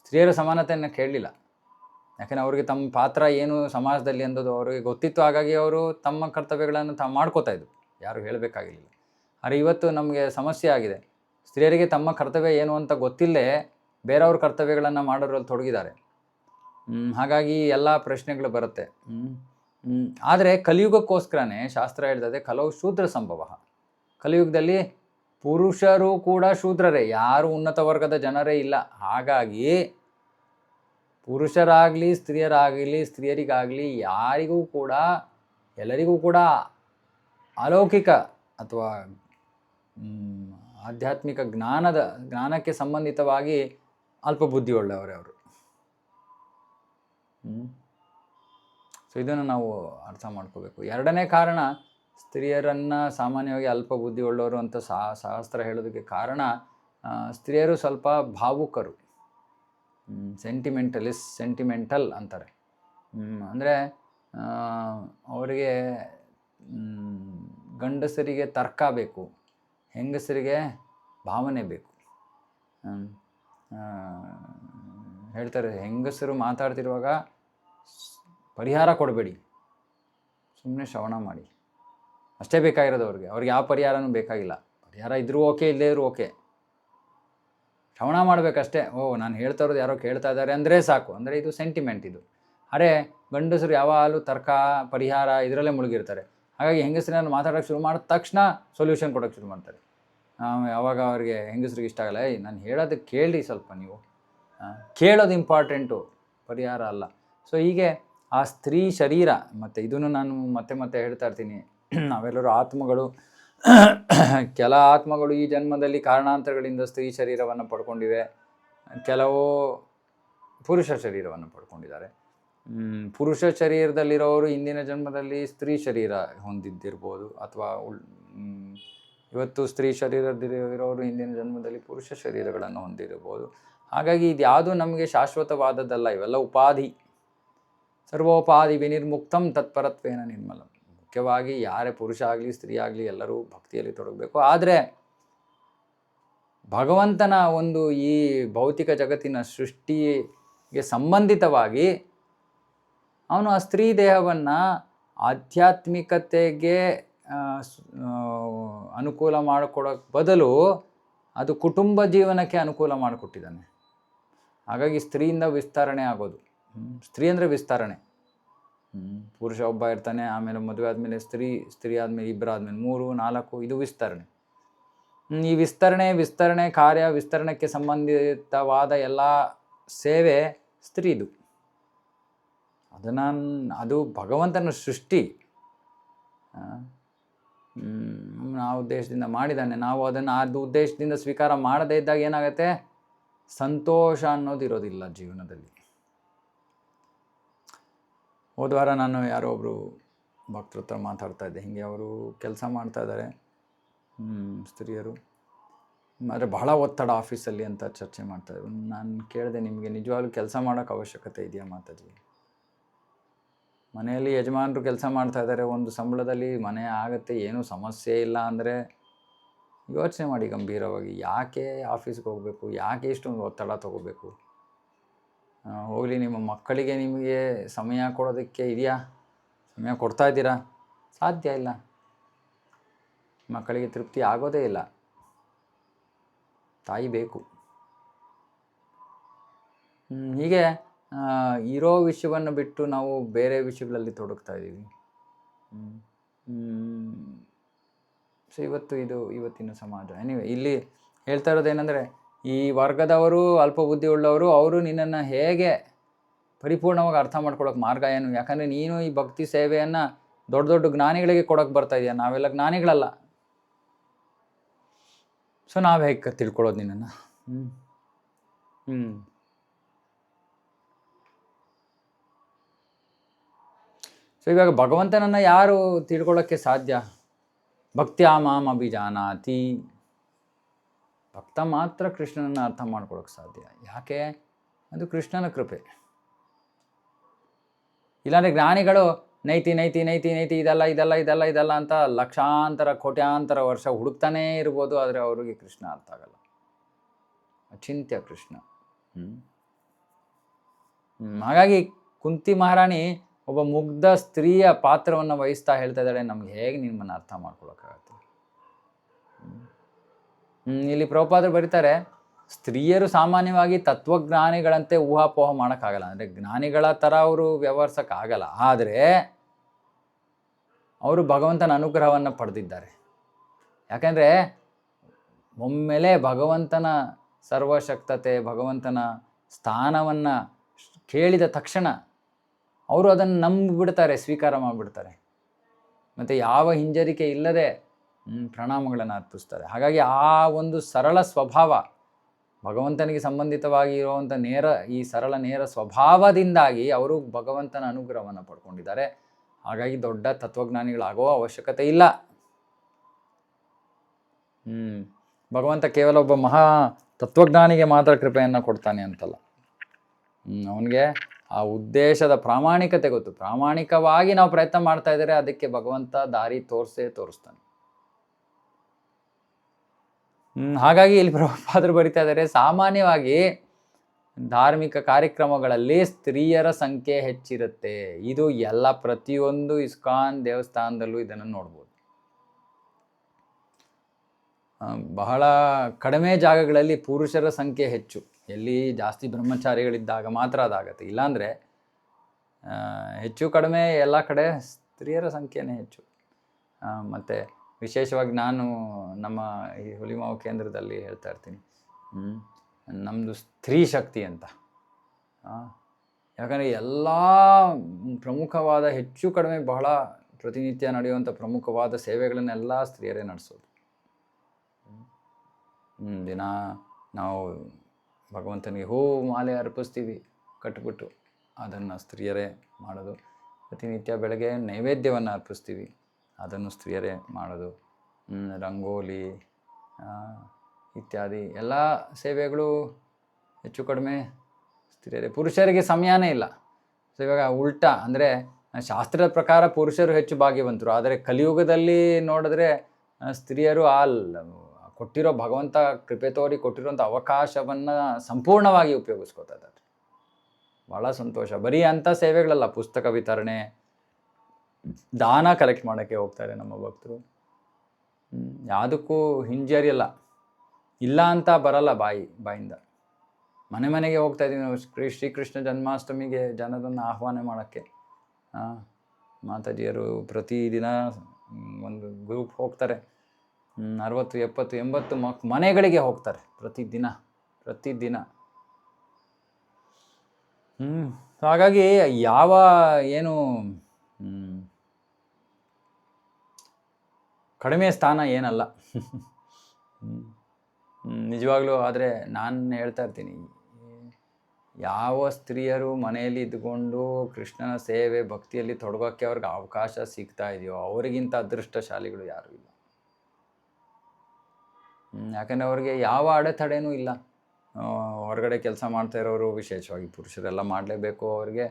ಸ್ತ್ರೀಯರ ಸಮಾನತೆಯನ್ನು ಕೇಳಲಿಲ್ಲ. ಯಾಕಂದರೆ ಅವ್ರಿಗೆ ತಮ್ಮ ಪಾತ್ರ ಏನು ಸಮಾಜದಲ್ಲಿ ಅನ್ನೋದು ಅವ್ರಿಗೆ ಗೊತ್ತಿತ್ತು. ಹಾಗಾಗಿ ಅವರು ತಮ್ಮ ಕರ್ತವ್ಯಗಳನ್ನು ಮಾಡ್ಕೋತಾ ಇದ್ರು, ಯಾರು ಹೇಳಬೇಕಾಗಿರಲಿಲ್ಲ. ಆದರೆ ಇವತ್ತು ನಮಗೆ ಸಮಸ್ಯೆ ಆಗಿದೆ. ಸ್ತ್ರೀಯರಿಗೆ ತಮ್ಮ ಕರ್ತವ್ಯ ಏನು ಅಂತ ಗೊತ್ತಿಲ್ಲದೆ ಬೇರೆಯವ್ರ ಕರ್ತವ್ಯಗಳನ್ನು ಮಾಡೋದ್ರಲ್ಲಿ ತೊಡಗಿದ್ದಾರೆ. ಹಾಗಾಗಿ ಎಲ್ಲ ಪ್ರಶ್ನೆಗಳು ಬರುತ್ತೆ. ಆದರೆ ಕಲಿಯುಗಕ್ಕೋಸ್ಕರನೇ ಶಾಸ್ತ್ರ ಹೇಳ್ತದೆ ಕಲವು ಶೂದ್ರ ಸಂಭವ. ಕಲಿಯುಗದಲ್ಲಿ ಪುರುಷರು ಕೂಡ ಶೂದ್ರರೇ, ಯಾರು ಉನ್ನತ ವರ್ಗದ ಜನರೇ ಇಲ್ಲ. ಹಾಗಾಗಿ ಪುರುಷರಾಗಲಿ ಸ್ತ್ರೀಯರಿಗಾಗಲಿ ಎಲ್ಲರಿಗೂ ಕೂಡ ಅಲೌಕಿಕ ಅಥವಾ ಆಧ್ಯಾತ್ಮಿಕ ಜ್ಞಾನಕ್ಕೆ ಸಂಬಂಧಿತವಾಗಿ ಅಲ್ಪ ಬುದ್ಧಿ ಉಳ್ಳವರೇ ಅವರು. ಸೊ ಇದನ್ನು ನಾವು ಅರ್ಥ ಮಾಡ್ಕೋಬೇಕು. ಎರಡನೇ ಕಾರಣ, ಸ್ತ್ರೀಯರನ್ನು ಸಾಮಾನ್ಯವಾಗಿ ಅಲ್ಪ ಬುದ್ಧಿ ಉಳ್ಳವರು ಅಂತ ಶಾಸ್ತ್ರ ಹೇಳೋದಕ್ಕೆ ಕಾರಣ, ಸ್ತ್ರೀಯರು ಸ್ವಲ್ಪ ಭಾವುಕರು, ಸೆಂಟಿಮೆಂಟಲ್ ಅಂತಾರೆ. ಅಂದರೆ ಅವರಿಗೆ ಗಂಡಸರಿಗೆ ತರ್ಕ ಬೇಕು, ಹೆಂಗಸರಿಗೆ ಭಾವನೆ ಬೇಕು. ಹೇಳ್ತಾರೆ, ಹೆಂಗಸರು ಮಾತಾಡ್ತಿರುವಾಗ ಪರಿಹಾರ ಕೊಡಬೇಡಿ, ಸುಮ್ಮನೆ ಶ್ರವಣ ಮಾಡಿ, ಅಷ್ಟೇ ಬೇಕಾಗಿರೋದು ಅವ್ರಿಗೆ ಯಾವ ಪರಿಹಾರನೂ ಬೇಕಾಗಿಲ್ಲ. ಪರಿಹಾರ ಇದ್ರೂ ಓಕೆ, ಇಲ್ಲದೇ ಇದ್ರೂ ಓಕೆ, ಶ್ರವಣ ಮಾಡಬೇಕಷ್ಟೇ. ನಾನು ಹೇಳ್ತಾ ಇರೋದು ಯಾರೋ ಕೇಳ್ತಾ ಇದ್ದಾರೆ ಅಂದರೆ ಸಾಕು. ಅಂದರೆ ಇದು ಸೆಂಟಿಮೆಂಟ್ ಇದು. ಅರೆ ಗಂಡಸರು ಯಾವಾಗಲೂ ತರ್ಕ, ಪರಿಹಾರ ಇದರಲ್ಲೇ ಮುಳುಗಿರ್ತಾರೆ. ಹಾಗಾಗಿ ಹೆಂಗಸರನ್ನು ಮಾತಾಡೋಕ್ಕೆ ಶುರು ಮಾಡಿದ ತಕ್ಷಣ ಸೊಲ್ಯೂಷನ್ ಕೊಡೋಕ್ಕೆ ಶುರು ಮಾಡ್ತಾರೆ. ಯಾವಾಗ ಅವ್ರಿಗೆ ಹೆಂಗಸ್ರಿಗೆ ಇಷ್ಟ ಆಗಲ್ಲ, ನಾನು ಹೇಳೋದಕ್ಕೆ ಕೇಳಿ ಸ್ವಲ್ಪ, ನೀವು ಕೇಳೋದು ಇಂಪಾರ್ಟೆಂಟು, ಪರಿಹಾರ ಅಲ್ಲ. ಸೊ ಹೀಗೆ ಆ ಸ್ತ್ರೀ ಶರೀರ, ಮತ್ತು ಇದನ್ನು ನಾನು ಮತ್ತೆ ಹೇಳ್ತಾ ಇರ್ತೀನಿ, ನಾವೆಲ್ಲರೂ ಆತ್ಮಗಳು. ಕೆಲ ಆತ್ಮಗಳು ಈ ಜನ್ಮದಲ್ಲಿ ಕಾರಣಾಂತರಗಳಿಂದ ಸ್ತ್ರೀ ಶರೀರವನ್ನು ಪಡ್ಕೊಂಡಿವೆ. ಕೆಲವು ಪುರುಷ ಶರೀರವನ್ನು ಪಡ್ಕೊಂಡಿದ್ದಾರೆ. ಪುರುಷ ಶರೀರದಲ್ಲಿರೋರು ಹಿಂದಿನ ಜನ್ಮದಲ್ಲಿ ಸ್ತ್ರೀ ಶರೀರ ಹೊಂದಿದ್ದಿರ್ಬೋದು, ಅಥವಾ ಇವತ್ತು ಸ್ತ್ರೀ ಶರೀರದಲ್ಲಿರೋರು ಹಿಂದಿನ ಜನ್ಮದಲ್ಲಿ ಪುರುಷ ಶರೀರಗಳನ್ನು ಹೊಂದಿರ್ಬೋದು. ಹಾಗಾಗಿ ಇದು ಯಾವುದು ನಮಗೆ ಶಾಶ್ವತವಾದದ್ದಲ್ಲ, ಇವೆಲ್ಲ ಉಪಾಧಿ. ಸರ್ವೋಪಾಧಿ ವಿನಿರ್ಮುಕ್ತಂ ತತ್ಪರತ್ವೇನ ನಿರ್ಮಲಂ. ಮುಖ್ಯವಾಗಿ ಯಾರೇ ಪುರುಷ ಆಗಲಿ ಸ್ತ್ರೀ ಆಗಲಿ ಎಲ್ಲರೂ ಭಕ್ತಿಯಲ್ಲಿ ತೊಡಗಬೇಕು. ಆದರೆ ಭಗವಂತನ ಒಂದು ಈ ಭೌತಿಕ ಜಗತ್ತಿನ ಸೃಷ್ಟಿಗೆ ಸಂಬಂಧಿತವಾಗಿ ಅವನು ಆ ಸ್ತ್ರೀ ದೇಹವನ್ನು ಆಧ್ಯಾತ್ಮಿಕತೆಗೆ ಅನುಕೂಲ ಮಾಡಿಕೊಡೋಕ್ಕೆ ಬದಲು ಅದು ಕುಟುಂಬ ಜೀವನಕ್ಕೆ ಅನುಕೂಲ ಮಾಡಿಕೊಟ್ಟಿದ್ದಾನೆ. ಹಾಗಾಗಿ ಸ್ತ್ರೀಯಿಂದ ವಿಸ್ತರಣೆ ಆಗೋದು. ಸ್ತ್ರೀ ಅಂದರೆ ವಿಸ್ತರಣೆ. ಪುರುಷ ಒಬ್ಬ ಇರ್ತಾನೆ, ಆಮೇಲೆ ಮದುವೆ ಆದಮೇಲೆ ಸ್ತ್ರೀ ಆದಮೇಲೆ ಇಬ್ಬರಾದ್ಮೇಲೆ 3, 4, ಇದು ವಿಸ್ತರಣೆ. ಈ ವಿಸ್ತರಣೆ ಕಾರ್ಯ ವಿಸ್ತರಣೆಗೆ ಸಂಬಂಧಿತವಾದ ಎಲ್ಲ ಸೇವೆ ಸ್ತ್ರೀದು. ಅದು ಭಗವಂತನ ಸೃಷ್ಟಿ. ನಾವು ಉದ್ದೇಶದಿಂದ ಮಾಡಿದ್ದಾನೆ. ನಾವು ಅದು ಉದ್ದೇಶದಿಂದ ಸ್ವೀಕಾರ ಮಾಡದೇ ಇದ್ದಾಗ ಏನಾಗುತ್ತೆ, ಸಂತೋಷ ಅನ್ನೋದು ಇರೋದಿಲ್ಲ ಜೀವನದಲ್ಲಿ. ಹೋದ ವಾರ ನಾನು ಯಾರೋ ಒಬ್ಬರು ಭಕ್ತರ ಹತ್ರ ಮಾತಾಡ್ತಾ ಇದ್ದೆ. ಹೀಗೆ ಅವರು ಕೆಲಸ ಮಾಡ್ತಾ ಇದ್ದಾರೆ, ಸ್ತ್ರೀಯರು. ಆದರೆ ಬಹಳ ಒತ್ತಡ ಆಫೀಸಲ್ಲಿ ಅಂತ ಚರ್ಚೆ ಮಾಡ್ತಾಯಿದ್ರು. ನಾನು ಕೇಳಿದೆ, ನಿಮಗೆ ನಿಜವಾಗ್ಲೂ ಕೆಲಸ ಮಾಡೋಕ್ಕೆ ಅವಶ್ಯಕತೆ ಇದೆಯಾ ಮಾತಾಜಿ? ಮನೆಯಲ್ಲಿ ಯಜಮಾನರು ಕೆಲಸ ಮಾಡ್ತಾ ಇದ್ದಾರೆ, ಒಂದು ಸಂಬಳದಲ್ಲಿ ಮನೆ ಆಗುತ್ತೆ, ಏನೂ ಸಮಸ್ಯೆ ಇಲ್ಲ ಅಂದರೆ ಯೋಚನೆ ಮಾಡಿ ಗಂಭೀರವಾಗಿ. ಯಾಕೆ ಆಫೀಸ್ಗೆ ಹೋಗಬೇಕು? ಯಾಕೆ ಇಷ್ಟೊಂದು ಒತ್ತಡ ತೊಗೋಬೇಕು? ಹೋಗಲಿ, ನಿಮ್ಮ ಮಕ್ಕಳಿಗೆ ನಿಮಗೆ ಸಮಯ ಕೊಡೋದಕ್ಕೆ ಇದೆಯಾ? ಸಮಯ ಕೊಡ್ತಾ ಇದ್ದೀರಾ? ಸಾಧ್ಯ ಇಲ್ಲ. ಮಕ್ಕಳಿಗೆ ತೃಪ್ತಿ ಆಗೋದೇ ಇಲ್ಲ. ತಾಯಿ ಬೇಕು. ಹೀಗೆ ಇರೋ ವಿಷಯವನ್ನು ಬಿಟ್ಟು ನಾವು ಬೇರೆ ವಿಷಯಗಳಲ್ಲಿ ತೊಡಗ್ತಾ ಇದ್ದೀವಿ. ಸೊ ಇವತ್ತಿನ ಸಮಾಜ. ಇಲ್ಲಿ ಹೇಳ್ತಾ ಇರೋದೇನೆಂದರೆ, ಈ ವರ್ಗದವರು, ಅಲ್ಪ ಬುದ್ಧಿ ಉಳ್ಳವರು, ಅವರು ನಿನ್ನನ್ನು ಹೇಗೆ ಪರಿಪೂರ್ಣವಾಗಿ ಅರ್ಥ ಮಾಡ್ಕೊಳ್ಳೋಕೆ ಮಾರ್ಗ ಏನು? ಯಾಕಂದರೆ ನೀನು ಈ ಭಕ್ತಿ ಸೇವೆಯನ್ನು ದೊಡ್ಡ ದೊಡ್ಡ ಜ್ಞಾನಿಗಳಿಗೆ ಕೊಡೋಕ್ಕೆ ಬರ್ತಾ ಇದೆಯಾ. ನಾವೆಲ್ಲ ಜ್ಞಾನಿಗಳಲ್ಲ. ಸೊ ನಾವು ಹೇಗೆ ತಿಳ್ಕೊಳ್ಳೋದು ನಿನ್ನನ್ನು? ಸೊ ಇವಾಗ ಭಗವಂತನನ್ನು ಯಾರು ತಿಳ್ಕೊಳ್ಳೋಕ್ಕೆ ಸಾಧ್ಯ? ಭಕ್ತ್ಯಾ ಮಾಂ ಅಭಿಜಾನಾತಿ. ಭಕ್ತ ಮಾತ್ರ ಕೃಷ್ಣನನ್ನು ಅರ್ಥ ಮಾಡ್ಕೊಳ್ಳೋಕೆ ಸಾಧ್ಯ. ಯಾಕೆ? ಅದು ಕೃಷ್ಣನ ಕೃಪೆ. ಇಲ್ಲಾಂದರೆ ಜ್ಞಾನಿಗಳು ನೈತಿ ನೈತಿ ನೈತಿ ನೈತಿ ಇದೆಲ್ಲ ಅಂತ ಲಕ್ಷಾಂತರ ಕೋಟ್ಯಾಂತರ ವರ್ಷ ಹುಡುಕ್ತಾನೇ ಇರ್ಬೋದು, ಆದರೆ ಅವರಿಗೆ ಕೃಷ್ಣ ಅರ್ಥ ಆಗಲ್ಲ. ಅಚಿಂತ್ಯ ಕೃಷ್ಣ. ಹಾಗಾಗಿ ಕುಂತಿ ಮಹಾರಾಣಿ ಒಬ್ಬ ಮುಗ್ಧ ಸ್ತ್ರೀಯ ಪಾತ್ರವನ್ನು ವಹಿಸ್ತಾ ಹೇಳ್ತಾ ಇದ್ದಾಳೆ, ನಮ್ಗೆ ಹೇಗೆ ನಿಮ್ಮನ್ನು ಅರ್ಥ ಮಾಡ್ಕೊಳಕ್ಕಾಗತ್ತೆ? ಇಲ್ಲಿ ಪ್ರಭುಪಾದರು ಬರೀತಾರೆ, ಸ್ತ್ರೀಯರು ಸಾಮಾನ್ಯವಾಗಿ ತತ್ವಜ್ಞಾನಿಗಳಂತೆ ಊಹಾಪೋಹ ಮಾಡೋಕ್ಕಾಗಲ್ಲ. ಅಂದರೆ ಜ್ಞಾನಿಗಳ ಥರ ಅವರು ವ್ಯವಹರಿಸೋಕ್ಕಾಗಲ್ಲ. ಆದರೆ ಅವರು ಭಗವಂತನ ಅನುಗ್ರಹವನ್ನು ಪಡೆದಿದ್ದಾರೆ. ಯಾಕೆಂದರೆ ಒಮ್ಮೆಲೆ ಭಗವಂತನ ಸರ್ವಶಕ್ತತೆ, ಭಗವಂತನ ಸ್ಥಾನವನ್ನು ಕೇಳಿದ ತಕ್ಷಣ ಅವರು ಅದನ್ನು ನಂಬಿಬಿಡ್ತಾರೆ, ಸ್ವೀಕಾರ ಮಾಡಿಬಿಡ್ತಾರೆ. ಮತ್ತು ಯಾವ ಹಿಂಜರಿಕೆ ಇಲ್ಲದೆ ಪ್ರಣಾಮಗಳನ್ನು ಅರ್ಪಿಸ್ತಾರೆ. ಹಾಗಾಗಿ ಆ ಒಂದು ಸರಳ ಸ್ವಭಾವ, ಭಗವಂತನಿಗೆ ಸಂಬಂಧಿತವಾಗಿ ಇರುವಂಥ ಈ ಸರಳ ನೇರ ಸ್ವಭಾವದಿಂದಾಗಿ ಅವರು ಭಗವಂತನ ಅನುಗ್ರಹವನ್ನು ಪಡ್ಕೊಂಡಿದ್ದಾರೆ. ಹಾಗಾಗಿ ದೊಡ್ಡ ತತ್ವಜ್ಞಾನಿಗಳಾಗೋ ಅವಶ್ಯಕತೆ ಇಲ್ಲ. ಭಗವಂತ ಕೇವಲ ಒಬ್ಬ ಮಹಾ ತತ್ವಜ್ಞಾನಿಗೆ ಮಾತ್ರ ಕೃಪೆಯನ್ನು ಕೊಡ್ತಾನೆ ಅಂತಲ್ಲ. ಅವನಿಗೆ ಆ ಉದ್ದೇಶದ ಪ್ರಾಮಾಣಿಕತೆ ಗೊತ್ತು. ಪ್ರಾಮಾಣಿಕವಾಗಿ ನಾವು ಪ್ರಯತ್ನ ಮಾಡ್ತಾ ಇದ್ದಾರೆ, ಅದಕ್ಕೆ ಭಗವಂತ ದಾರಿ ತೋರಿಸ್ತಾನೆ. ಹಾಗಾಗಿ ಇಲ್ಲಿ ಪ್ರಭುಪಾದರು ಬರಿತಾ ಇದ್ದಾರೆ, ಸಾಮಾನ್ಯವಾಗಿ ಧಾರ್ಮಿಕ ಕಾರ್ಯಕ್ರಮಗಳಲ್ಲಿ ಸ್ತ್ರೀಯರ ಸಂಖ್ಯೆ ಹೆಚ್ಚಿರುತ್ತೆ. ಇದು ಪ್ರತಿಯೊಂದು ಇಸ್ಕಾನ್ ದೇವಸ್ಥಾನದಲ್ಲೂ ಇದನ್ನು ನೋಡ್ಬೋದು. ಬಹಳ ಕಡಿಮೆ ಜಾಗಗಳಲ್ಲಿ ಪುರುಷರ ಸಂಖ್ಯೆ ಹೆಚ್ಚು. ಎಲ್ಲಿ ಜಾಸ್ತಿ ಬ್ರಹ್ಮಚಾರಿಗಳಿದ್ದಾಗ ಮಾತ್ರ ಅದಾಗತ್ತೆ. ಇಲ್ಲಾಂದರೆ ಹೆಚ್ಚು ಕಡಿಮೆ ಎಲ್ಲ ಕಡೆ ಸ್ತ್ರೀಯರ ಸಂಖ್ಯೆನೇ ಹೆಚ್ಚು. ಮತ್ತು ವಿಶೇಷವಾಗಿ ನಾನು ನಮ್ಮ ಈ ಹುಲಿಮಾವು ಕೇಂದ್ರದಲ್ಲಿ ಹೇಳ್ತಾ ಇರ್ತೀನಿ, ನಮ್ಮದು ಸ್ತ್ರೀ ಶಕ್ತಿ ಅಂತ. ಯಾಕಂದರೆ ಎಲ್ಲ ಪ್ರಮುಖವಾದ, ಹೆಚ್ಚು ಕಡಿಮೆ ಬಹಳ ಪ್ರತಿನಿತ್ಯ ನಡೆಯುವಂಥ ಪ್ರಮುಖವಾದ ಸೇವೆಗಳನ್ನೆಲ್ಲ ಸ್ತ್ರೀಯರೇ ನಡೆಸೋದು. ದಿನ ನಾವು ಭಗವಂತನಿಗೆ ಹೂ ಮಾಲೆ ಅರ್ಪಿಸ್ತೀವಿ ಕಟ್ಬಿಟ್ಟು, ಅದನ್ನು ಸ್ತ್ರೀಯರೇ ಮಾಡೋದು. ಪ್ರತಿನಿತ್ಯ ಬೆಳಗ್ಗೆ ನೈವೇದ್ಯವನ್ನು ಅರ್ಪಿಸ್ತೀವಿ, ಅದನ್ನು ಸ್ತ್ರೀಯರೇ ಮಾಡೋದು. ರಂಗೋಲಿ ಇತ್ಯಾದಿ ಎಲ್ಲ ಸೇವೆಗಳು ಹೆಚ್ಚು ಕಡಿಮೆ ಸ್ತ್ರೀಯರೇ. ಪುರುಷರಿಗೆ ಸಮಯನೇ ಇಲ್ಲ. ಸೊ ಇವಾಗ ಉಲ್ಟಾ ಅಂದರೆ ಶಾಸ್ತ್ರದ ಪ್ರಕಾರ ಪುರುಷರು ಹೆಚ್ಚು ಭಾಗ್ಯವಂತರು, ಆದರೆ ಕಲಿಯುಗದಲ್ಲಿ ನೋಡಿದ್ರೆ ಸ್ತ್ರೀಯರು ಕೊಟ್ಟಿರೋ ಭಗವಂತ ಕೃಪೆ ತೋರಿ ಕೊಟ್ಟಿರೋಂಥ ಅವಕಾಶವನ್ನು ಸಂಪೂರ್ಣವಾಗಿ ಉಪಯೋಗಿಸ್ಕೋತಾ ಇದ್ದಾರೆ. ಭಾಳ ಸಂತೋಷ. ಬರೀ ಅಂಥ ಸೇವೆಗಳಲ್ಲ, ಪುಸ್ತಕ ವಿತರಣೆ, ದಾನ ಕಲೆಕ್ಟ್ ಮಾಡೋಕ್ಕೆ ಹೋಗ್ತಾರೆ ನಮ್ಮ ಭಕ್ತರು. ಯಾವುದಕ್ಕೂ ಹಿಂಜರಿಯಲ್ಲ, ಇಲ್ಲ ಅಂತ ಬರಲ್ಲ ಬಾಯಿಂದ. ಮನೆ ಮನೆಗೆ ಹೋಗ್ತಾ ಇದ್ದೀವಿ ನಾವು ಶ್ರೀಕೃಷ್ಣ ಜನ್ಮಾಷ್ಟಮಿಗೆ ಜನರನ್ನು ಆಹ್ವಾನ ಮಾಡೋಕ್ಕೆ. ಮಾತಾಜಿಯರು ಪ್ರತಿದಿನ ಒಂದು ಗ್ರೂಪ್ ಹೋಗ್ತಾರೆ, 60, 70, 80 ಮನೆಗಳಿಗೆ ಹೋಗ್ತಾರೆ ಪ್ರತಿದಿನ. ಹಾಗಾಗಿ ಏನು ಕಡಿಮೆ ಸ್ಥಾನ ಏನಲ್ಲ ನಿಜವಾಗ್ಲೂ. ಆದರೆ ನಾನು ಹೇಳ್ತಾ ಇರ್ತೀನಿ, ಯಾವ ಸ್ತ್ರೀಯರು ಮನೆಯಲ್ಲಿ ಇದ್ದುಕೊಂಡು ಕೃಷ್ಣನ ಸೇವೆ ಭಕ್ತಿಯಲ್ಲಿ ತೊಡಗೋಕ್ಕೆ ಅವ್ರಿಗೆ ಅವಕಾಶ ಸಿಗ್ತಾ ಇದೆಯೋ ಅವರಿಗಿಂತ ಅದೃಷ್ಟಶಾಲಿಗಳು ಯಾರೂ ಇಲ್ಲ. ಯಾಕಂದರೆ ಅವ್ರಿಗೆ ಯಾವ ಅಡೆತಡೆನೂ ಇಲ್ಲ. ಹೊರಗಡೆ ಕೆಲಸ ಮಾಡ್ತಾ ಇರೋರು, ವಿಶೇಷವಾಗಿ ಪುರುಷರೆಲ್ಲ ಮಾಡಲೇಬೇಕು, ಅವ್ರಿಗೆ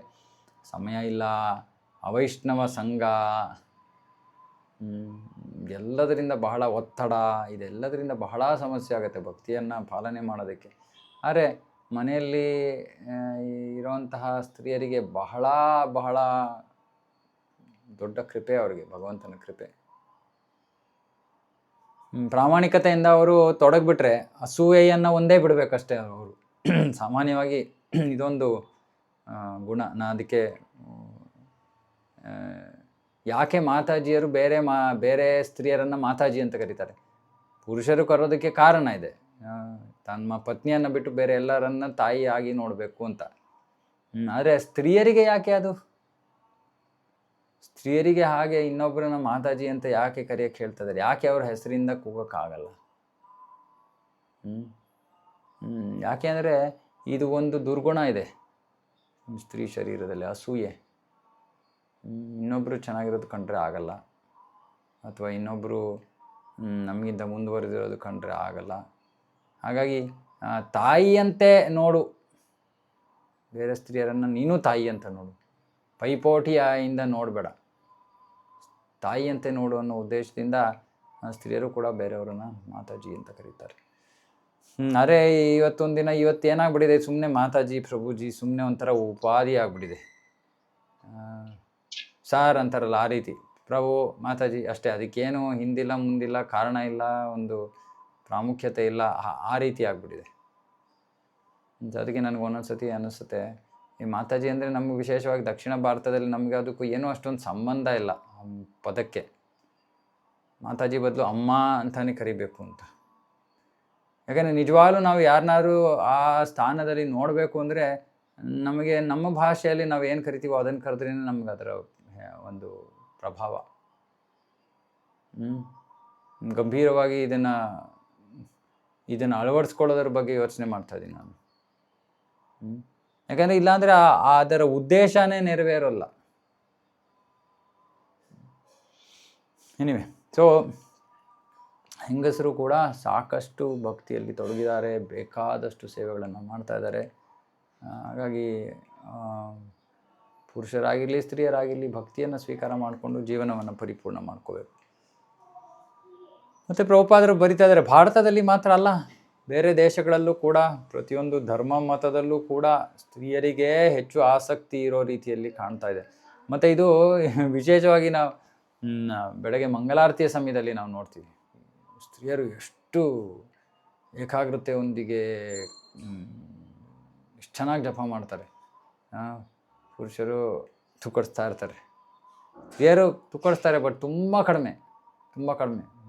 ಸಮಯ ಇಲ್ಲ. ಅವೈಷ್ಣವ ಸಂಘ, ಎಲ್ಲದರಿಂದ ಬಹಳ ಒತ್ತಡ, ಇದೆಲ್ಲದರಿಂದ ಬಹಳ ಸಮಸ್ಯೆ ಆಗುತ್ತೆ ಭಕ್ತಿಯನ್ನು ಪಾಲನೆ ಮಾಡೋದಕ್ಕೆ. ಆದರೆ ಮನೆಯಲ್ಲಿ ಇರೋಂತಹ ಸ್ತ್ರೀಯರಿಗೆ ಬಹಳ ಬಹಳ ದೊಡ್ಡ ಕೃಪೆ ಅವ್ರಿಗೆ, ಭಗವಂತನ ಕೃಪೆ. ಪ್ರಾಮಾಣಿಕತೆಯಿಂದ ಅವರು ತೊಡಗಿಬಿಟ್ರೆ ಅಸೂಯೆಯನ್ನು ಒಂದೇ ಬಿಡಬೇಕಷ್ಟೇ ಅವರು. ಸಾಮಾನ್ಯವಾಗಿ ಇದೊಂದು ಗುಣ. ಅದಕ್ಕೆ ಯಾಕೆ ಮಾತಾಜಿಯರು ಬೇರೆ ಸ್ತ್ರೀಯರನ್ನು ಮಾತಾಜಿ ಅಂತ ಕರೀತಾರೆ? ಪುರುಷರು ಕರೋದಕ್ಕೆ ಕಾರಣ ಇದೆ, ತಮ್ಮ ಪತ್ನಿಯನ್ನು ಬಿಟ್ಟು ಬೇರೆ ಎಲ್ಲರನ್ನ ತಾಯಿ ಆಗಿ ನೋಡಬೇಕು ಅಂತ. ಆದರೆ ಸ್ತ್ರೀಯರಿಗೆ ಯಾಕೆ ಅದು? ಸ್ತ್ರೀಯರಿಗೆ ಹಾಗೆ ಇನ್ನೊಬ್ಬರನ್ನ ಮಾತಾಜಿ ಅಂತ ಯಾಕೆ ಕರೆಯೋಕ್ಕೆ ಹೇಳ್ತಿದ್ದಾರೆ? ಯಾಕೆ ಅವ್ರ ಹೆಸರಿಂದ ಕೂಗೋಕ್ಕಾಗಲ್ಲ? ಯಾಕೆ ಅಂದರೆ ಇದು ಒಂದು ದುರ್ಗುಣ ಇದೆ ಸ್ತ್ರೀ ಶರೀರದಲ್ಲಿ, ಅಸೂಯೆ. ಇನ್ನೊಬ್ಬರು ಚೆನ್ನಾಗಿರೋದು ಕಂಡ್ರೆ ಆಗಲ್ಲ, ಅಥವಾ ಇನ್ನೊಬ್ಬರು ನಮಗಿಂತ ಮುಂದುವರೆದಿರೋದು ಕಂಡ್ರೆ ಆಗಲ್ಲ. ಹಾಗಾಗಿ ತಾಯಿಯಂತೆ ನೋಡು ಬೇರೆ ಸ್ತ್ರೀಯರನ್ನು, ನೀನು ತಾಯಿ ಅಂತ ನೋಡು, ಪೈಪೋಟಿಯಿಂದ ನೋಡಬೇಡ, ತಾಯಿಯಂತೆ ನೋಡು ಅನ್ನೋ ಉದ್ದೇಶದಿಂದ ಸ್ತ್ರೀಯರು ಕೂಡ ಬೇರೆಯವರನ್ನು ಮಾತಾಜಿ ಅಂತ ಕರೀತಾರೆ. ಅರೆ ಇವತ್ತೊಂದು ದಿನ ಏನಾಗ್ಬಿಟ್ಟಿದೆ, ಸುಮ್ಮನೆ ಮಾತಾಜಿ ಪ್ರಭುಜಿ ಸುಮ್ಮನೆ ಒಂಥರ ಉಪಾಧಿ ಆಗ್ಬಿಟ್ಟಿದೆ. ಸಾರ್ ಅಂತಾರಲ್ಲ ಆ ರೀತಿ, ಪ್ರಭು ಮಾತಾಜಿ ಅಷ್ಟೇ, ಅದಕ್ಕೇನು ಹಿಂದಿಲ್ಲ ಮುಂದಿಲ್ಲ, ಕಾರಣ ಇಲ್ಲ, ಒಂದು ಪ್ರಾಮುಖ್ಯತೆ ಇಲ್ಲ, ಆ ರೀತಿ ಆಗ್ಬಿಟ್ಟಿದೆ. ಅದಕ್ಕೆ ನನಗೆ ಒಂದೊಂದ್ಸತಿ ಅನ್ನಿಸುತ್ತೆ, ಈ ಮಾತಾಜಿ ಅಂದರೆ ನಮಗೆ ವಿಶೇಷವಾಗಿ ದಕ್ಷಿಣ ಭಾರತದಲ್ಲಿ ನಮಗೆ ಅದಕ್ಕೂ ಏನೂ ಅಷ್ಟೊಂದು ಸಂಬಂಧ ಇಲ್ಲ ಪದಕ್ಕೆ. ಮಾತಾಜಿ ಬದಲು ಅಮ್ಮ ಅಂತಾನೆ ಕರಿಬೇಕು ಅಂತ. ಯಾಕಂದರೆ ನಿಜವಾಗ್ಲೂ ನಾವು ಯಾರನ್ನಾದ್ರೂ ಆ ಸ್ಥಾನದಲ್ಲಿ ನೋಡಬೇಕು ಅಂದರೆ ನಮಗೆ ನಮ್ಮ ಭಾಷೆಯಲ್ಲಿ ನಾವು ಏನು ಕರಿತೀವೋ ಅದನ್ನು ಕರೆದ್ರೇ ನಮ್ಗೆ ಅದರ ಒಂದು ಪ್ರಭಾವ. ಗಂಭೀರವಾಗಿ ಇದನ್ನು ಅಳವಡಿಸ್ಕೊಳ್ಳೋದ್ರ ಬಗ್ಗೆ ಯೋಚನೆ ಮಾಡ್ತಾ ಇದ್ದೀನಿ ನಾನು. ಯಾಕಂದರೆ ಇಲ್ಲಾಂದರೆ ಅದರ ಉದ್ದೇಶನೇ ನೆರವೇರೋಲ್ಲ. ಎನಿವೆ, ಸೊ ಹೆಂಗಸರು ಕೂಡ ಸಾಕಷ್ಟು ಭಕ್ತಿಯಲ್ಲಿ ತೊಡಗಿದ್ದಾರೆ, ಬೇಕಾದಷ್ಟು ಸೇವೆಗಳನ್ನು ಮಾಡ್ತಾ ಇದ್ದಾರೆ. ಹಾಗಾಗಿ ಪುರುಷರಾಗಿರಲಿ ಸ್ತ್ರೀಯರಾಗಿರಲಿ ಭಕ್ತಿಯನ್ನು ಸ್ವೀಕಾರ ಮಾಡಿಕೊಂಡು ಜೀವನವನ್ನು ಪರಿಪೂರ್ಣ ಮಾಡ್ಕೋಬೇಕು. ಮತ್ತು ಪ್ರಭುಪಾದರು ಬರಿತಾ ಇದ್ದಾರೆ, ಭಾರತದಲ್ಲಿ ಮಾತ್ರ ಅಲ್ಲ, ಬೇರೆ ದೇಶಗಳಲ್ಲೂ ಕೂಡ, ಪ್ರತಿಯೊಂದು ಧರ್ಮ ಮತದಲ್ಲೂ ಕೂಡ ಸ್ತ್ರೀಯರಿಗೆ ಹೆಚ್ಚು ಆಸಕ್ತಿ ಇರೋ ರೀತಿಯಲ್ಲಿ ಕಾಣ್ತಾ ಇದೆ. ಮತ್ತು ಇದು ವಿಶೇಷವಾಗಿ ನಾವು ಬೆಳಗ್ಗೆ ಮಂಗಲಾರತಿಯ ಸಮಯದಲ್ಲಿ ನಾವು ನೋಡ್ತೀವಿ, ಸ್ತ್ರೀಯರು ಎಷ್ಟು ಏಕಾಗ್ರತೆಯೊಂದಿಗೆ ಎಷ್ಟು ಚೆನ್ನಾಗಿ ಜಪ ಮಾಡ್ತಾರೆ. ಪುರುಷರು ತುಕ್ಕಡಿಸ್ತಾ ಇರ್ತಾರೆ, ಸ್ತ್ರೀಯರು ತುಕ್ಕಡಿಸ್ತಾರೆ, ಬಟ್ ತುಂಬ ಕಡಿಮೆ,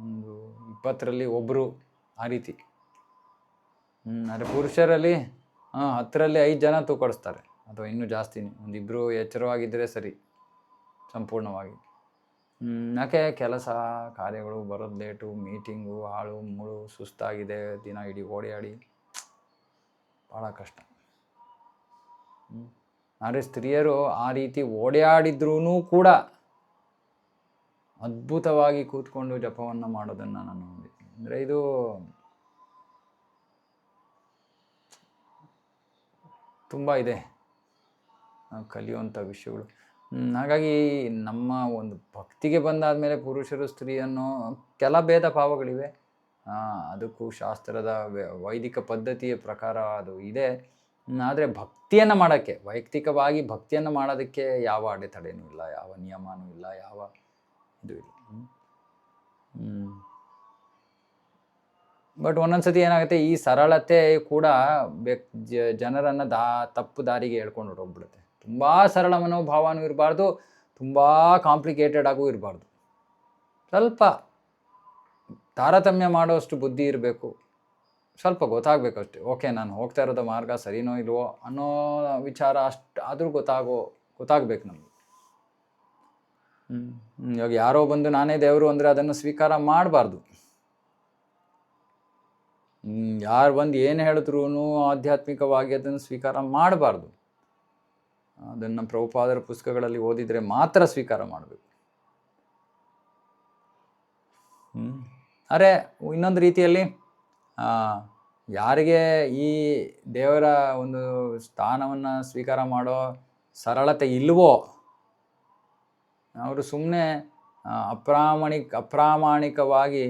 ಒಂದು 20ರಲ್ಲಿ ಒಬ್ಬರು ಆ ರೀತಿ. ಆದರೆ ಪುರುಷರಲ್ಲಿ 10ರಲ್ಲಿ 5 ಜನ ತೂಕಡಿಸ್ತಾರೆ, ಅಥವಾ ಇನ್ನೂ ಜಾಸ್ತಿನೇ, ಒಂದಿಬ್ಬರು ಎಚ್ಚರವಾಗಿದ್ದರೆ ಸರಿ ಸಂಪೂರ್ಣವಾಗಿ. ಯಾಕೆ ಕೆಲಸ ಕಾರ್ಯಗಳು, ಬರೋದು ಲೇಟು, ಮೀಟಿಂಗು, ಹಾಳು ಮೂಳು, ಸುಸ್ತಾಗಿದೆ, ದಿನ ಇಡೀ ಓಡಾಡಿ ಭಾಳ ಕಷ್ಟ. ಆದರೆ ಸ್ತ್ರೀಯರು ಆ ರೀತಿ ಓಡಾಡಿದ್ರೂ ಕೂಡ ಅದ್ಭುತವಾಗಿ ಕೂತ್ಕೊಂಡು ಜಪವನ್ನು ಮಾಡೋದನ್ನು ನಾನು ನೋಡಿದ್ದೀನಿ. ಅಂದರೆ ಇದು ತುಂಬ ಇದೆ ಕಲಿಯುವಂಥ ವಿಷಯಗಳು. ಹಾಗಾಗಿ ನಮ್ಮ ಒಂದು ಭಕ್ತಿಗೆ ಬಂದಾದ ಮೇಲೆ ಪುರುಷರು ಸ್ತ್ರೀಯನ್ನು ಕೆಲ ಭೇದ ಭಾವಗಳಿವೆ, ಅದಕ್ಕೂ ಶಾಸ್ತ್ರದ ವೈದಿಕ ಪದ್ಧತಿಯ ಪ್ರಕಾರ ಅದು ಇದೆ. ಆದರೆ ಭಕ್ತಿಯನ್ನು ಮಾಡೋಕ್ಕೆ, ವೈಯಕ್ತಿಕವಾಗಿ ಭಕ್ತಿಯನ್ನು ಮಾಡೋದಕ್ಕೆ ಯಾವ ಅಡೆತಡೆನೂ ಇಲ್ಲ, ಯಾವ ನಿಯಮನೂ ಇಲ್ಲ, ಯಾವ ಇದು ಇಲ್ಲ. ಬಟ್ ಒಂದೊಂದ್ಸತಿ ಏನಾಗುತ್ತೆ, ಈ ಸರಳತೆ ಕೂಡ ಜನರನ್ನು ತಪ್ಪು ದಾರಿಗೆ ಹೇಳ್ಕೊಂಡು ಹೊರಟೋಗ್ಬಿಡುತ್ತೆ. ತುಂಬ ಸರಳ ಮನೋಭಾವನೂ ಇರಬಾರ್ದು, ತುಂಬ ಕಾಂಪ್ಲಿಕೇಟೆಡ್ ಆಗೂ ಇರಬಾರ್ದು. ಸ್ವಲ್ಪ ತಾರತಮ್ಯ ಮಾಡೋಷ್ಟು ಬುದ್ಧಿ ಇರಬೇಕು, ಸ್ವಲ್ಪ ಗೊತ್ತಾಗಬೇಕು ಅಷ್ಟೇ. ಓಕೆ, ನಾನು ಹೋಗ್ತಾ ಇರೋದು ಮಾರ್ಗ ಸರಿನೋ ಇಲ್ವೋ ಅನ್ನೋ ವಿಚಾರ ಅಷ್ಟು ಆದರೂ ಗೊತ್ತಾಗಬೇಕು ನಮಗೆ. ಇವಾಗ ಯಾರೋ ಬಂದು ನಾನೇ ದೇವರು ಅಂದರೆ ಅದನ್ನು ಸ್ವೀಕಾರ ಮಾಡಬಾರ್ದು. ಯಾರು ಬಂದು ಏನು ಹೇಳಿದ್ರೂ ಆಧ್ಯಾತ್ಮಿಕವಾಗಿ ಅದನ್ನು ಸ್ವೀಕಾರ ಮಾಡಬಾರ್ದು. ಅದನ್ನು ಪ್ರಭುಪಾದರ ಪುಸ್ತಕಗಳಲ್ಲಿ ಓದಿದರೆ ಮಾತ್ರ ಸ್ವೀಕಾರ ಮಾಡಬೇಕು. ಅರೆ ಇನ್ನೊಂದು ರೀತಿಯಲ್ಲಿ ಯಾರಿಗೆ ಈ ದೇವರ ಒಂದು ಸ್ಥಾನವನ್ನು ಸ್ವೀಕಾರ ಮಾಡೋ ಸರಳತೆ ಇಲ್ವೋ ಅವರು ಸುಮ್ಮನೆ ಅಪ್ರಾಮಾಣಿಕವಾಗಿ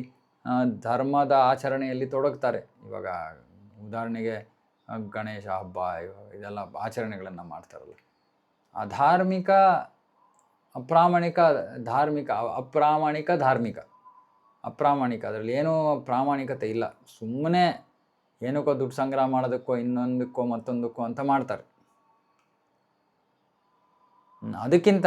ಧರ್ಮದ ಆಚರಣೆಯಲ್ಲಿ ತೊಡಗ್ತಾರೆ. ಇವಾಗ ಉದಾಹರಣೆಗೆ ಗಣೇಶ ಹಬ್ಬ ಇದೆಲ್ಲ ಆಚರಣೆಗಳನ್ನು ಮಾಡ್ತಾರಲ್ಲ, ಅಧಾರ್ಮಿಕ ಅಪ್ರಾಮಾಣಿಕ ಧಾರ್ಮಿಕ, ಅಪ್ರಾಮಾಣಿಕ ಅದರಲ್ಲಿ ಏನೂ ಪ್ರಾಮಾಣಿಕತೆ ಇಲ್ಲ. ಸುಮ್ಮನೆ ಏನಕ್ಕೋ ದುಡ್ಡು ಸಂಗ್ರಹ ಮಾಡೋದಕ್ಕೋ ಇನ್ನೊಂದಕ್ಕೋ ಮತ್ತೊಂದಕ್ಕೋ ಅಂತ ಮಾಡ್ತಾರೆ. ಅದಕ್ಕಿಂತ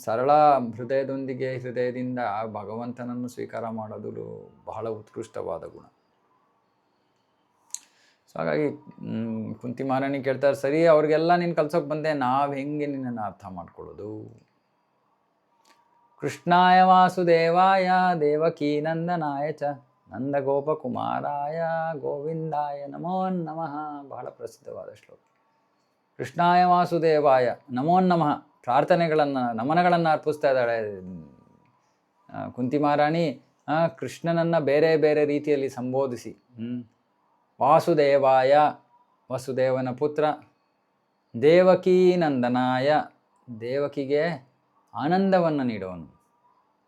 ಸರಳ ಹೃದಯದಿಂದ ಭಗವಂತನನ್ನು ಸ್ವೀಕಾರ ಮಾಡೋದು ಬಹಳ ಉತ್ಕೃಷ್ಟವಾದ ಗುಣ. ಸೊ ಹಾಗಾಗಿ ಕುಂತಿ ಮಹಾರಾಣಿ ಕೇಳ್ತಾರೆ, ಸರಿ ಅವ್ರಿಗೆಲ್ಲ ನೀನು ಕಲ್ಸೋಕೆ ಬಂದೆ, ನಾವು ಹೆಂಗೆ ನಿನ್ನನ್ನು ಅರ್ಥ ಮಾಡ್ಕೊಳ್ಳೋದು? ಕೃಷ್ಣಾಯ ವಾಸುದೇವಾಯ ದೇವಕೀ ನಂದನಾಯ ಚ ನಂದ ಗೋಪಕುಮಾರಾಯ ಗೋವಿಂದಾಯ ನಮೋ ನಮಃ. ಬಹಳ ಪ್ರಸಿದ್ಧವಾದ ಶ್ಲೋಕ. ಕೃಷ್ಣಾಯ ವಾಸುದೇವಾಯ ನಮೋ ನಮಃ. ನಮನಗಳನ್ನು ಅರ್ಪಿಸ್ತಾ ಇದ್ದಾಳೆ ಕುಂತಿ ಮಹಾರಾಣಿ. ಕೃಷ್ಣನನ್ನು ಬೇರೆ ಬೇರೆ ರೀತಿಯಲ್ಲಿ ಸಂಬೋಧಿಸಿ, ವಾಸುದೇವಾಯ ವಸುದೇವನ ಪುತ್ರ, ದೇವಕೀ ನಂದನಾಯ ದೇವಕಿಗೆ ಆನಂದವನ್ನು ನೀಡೋನು,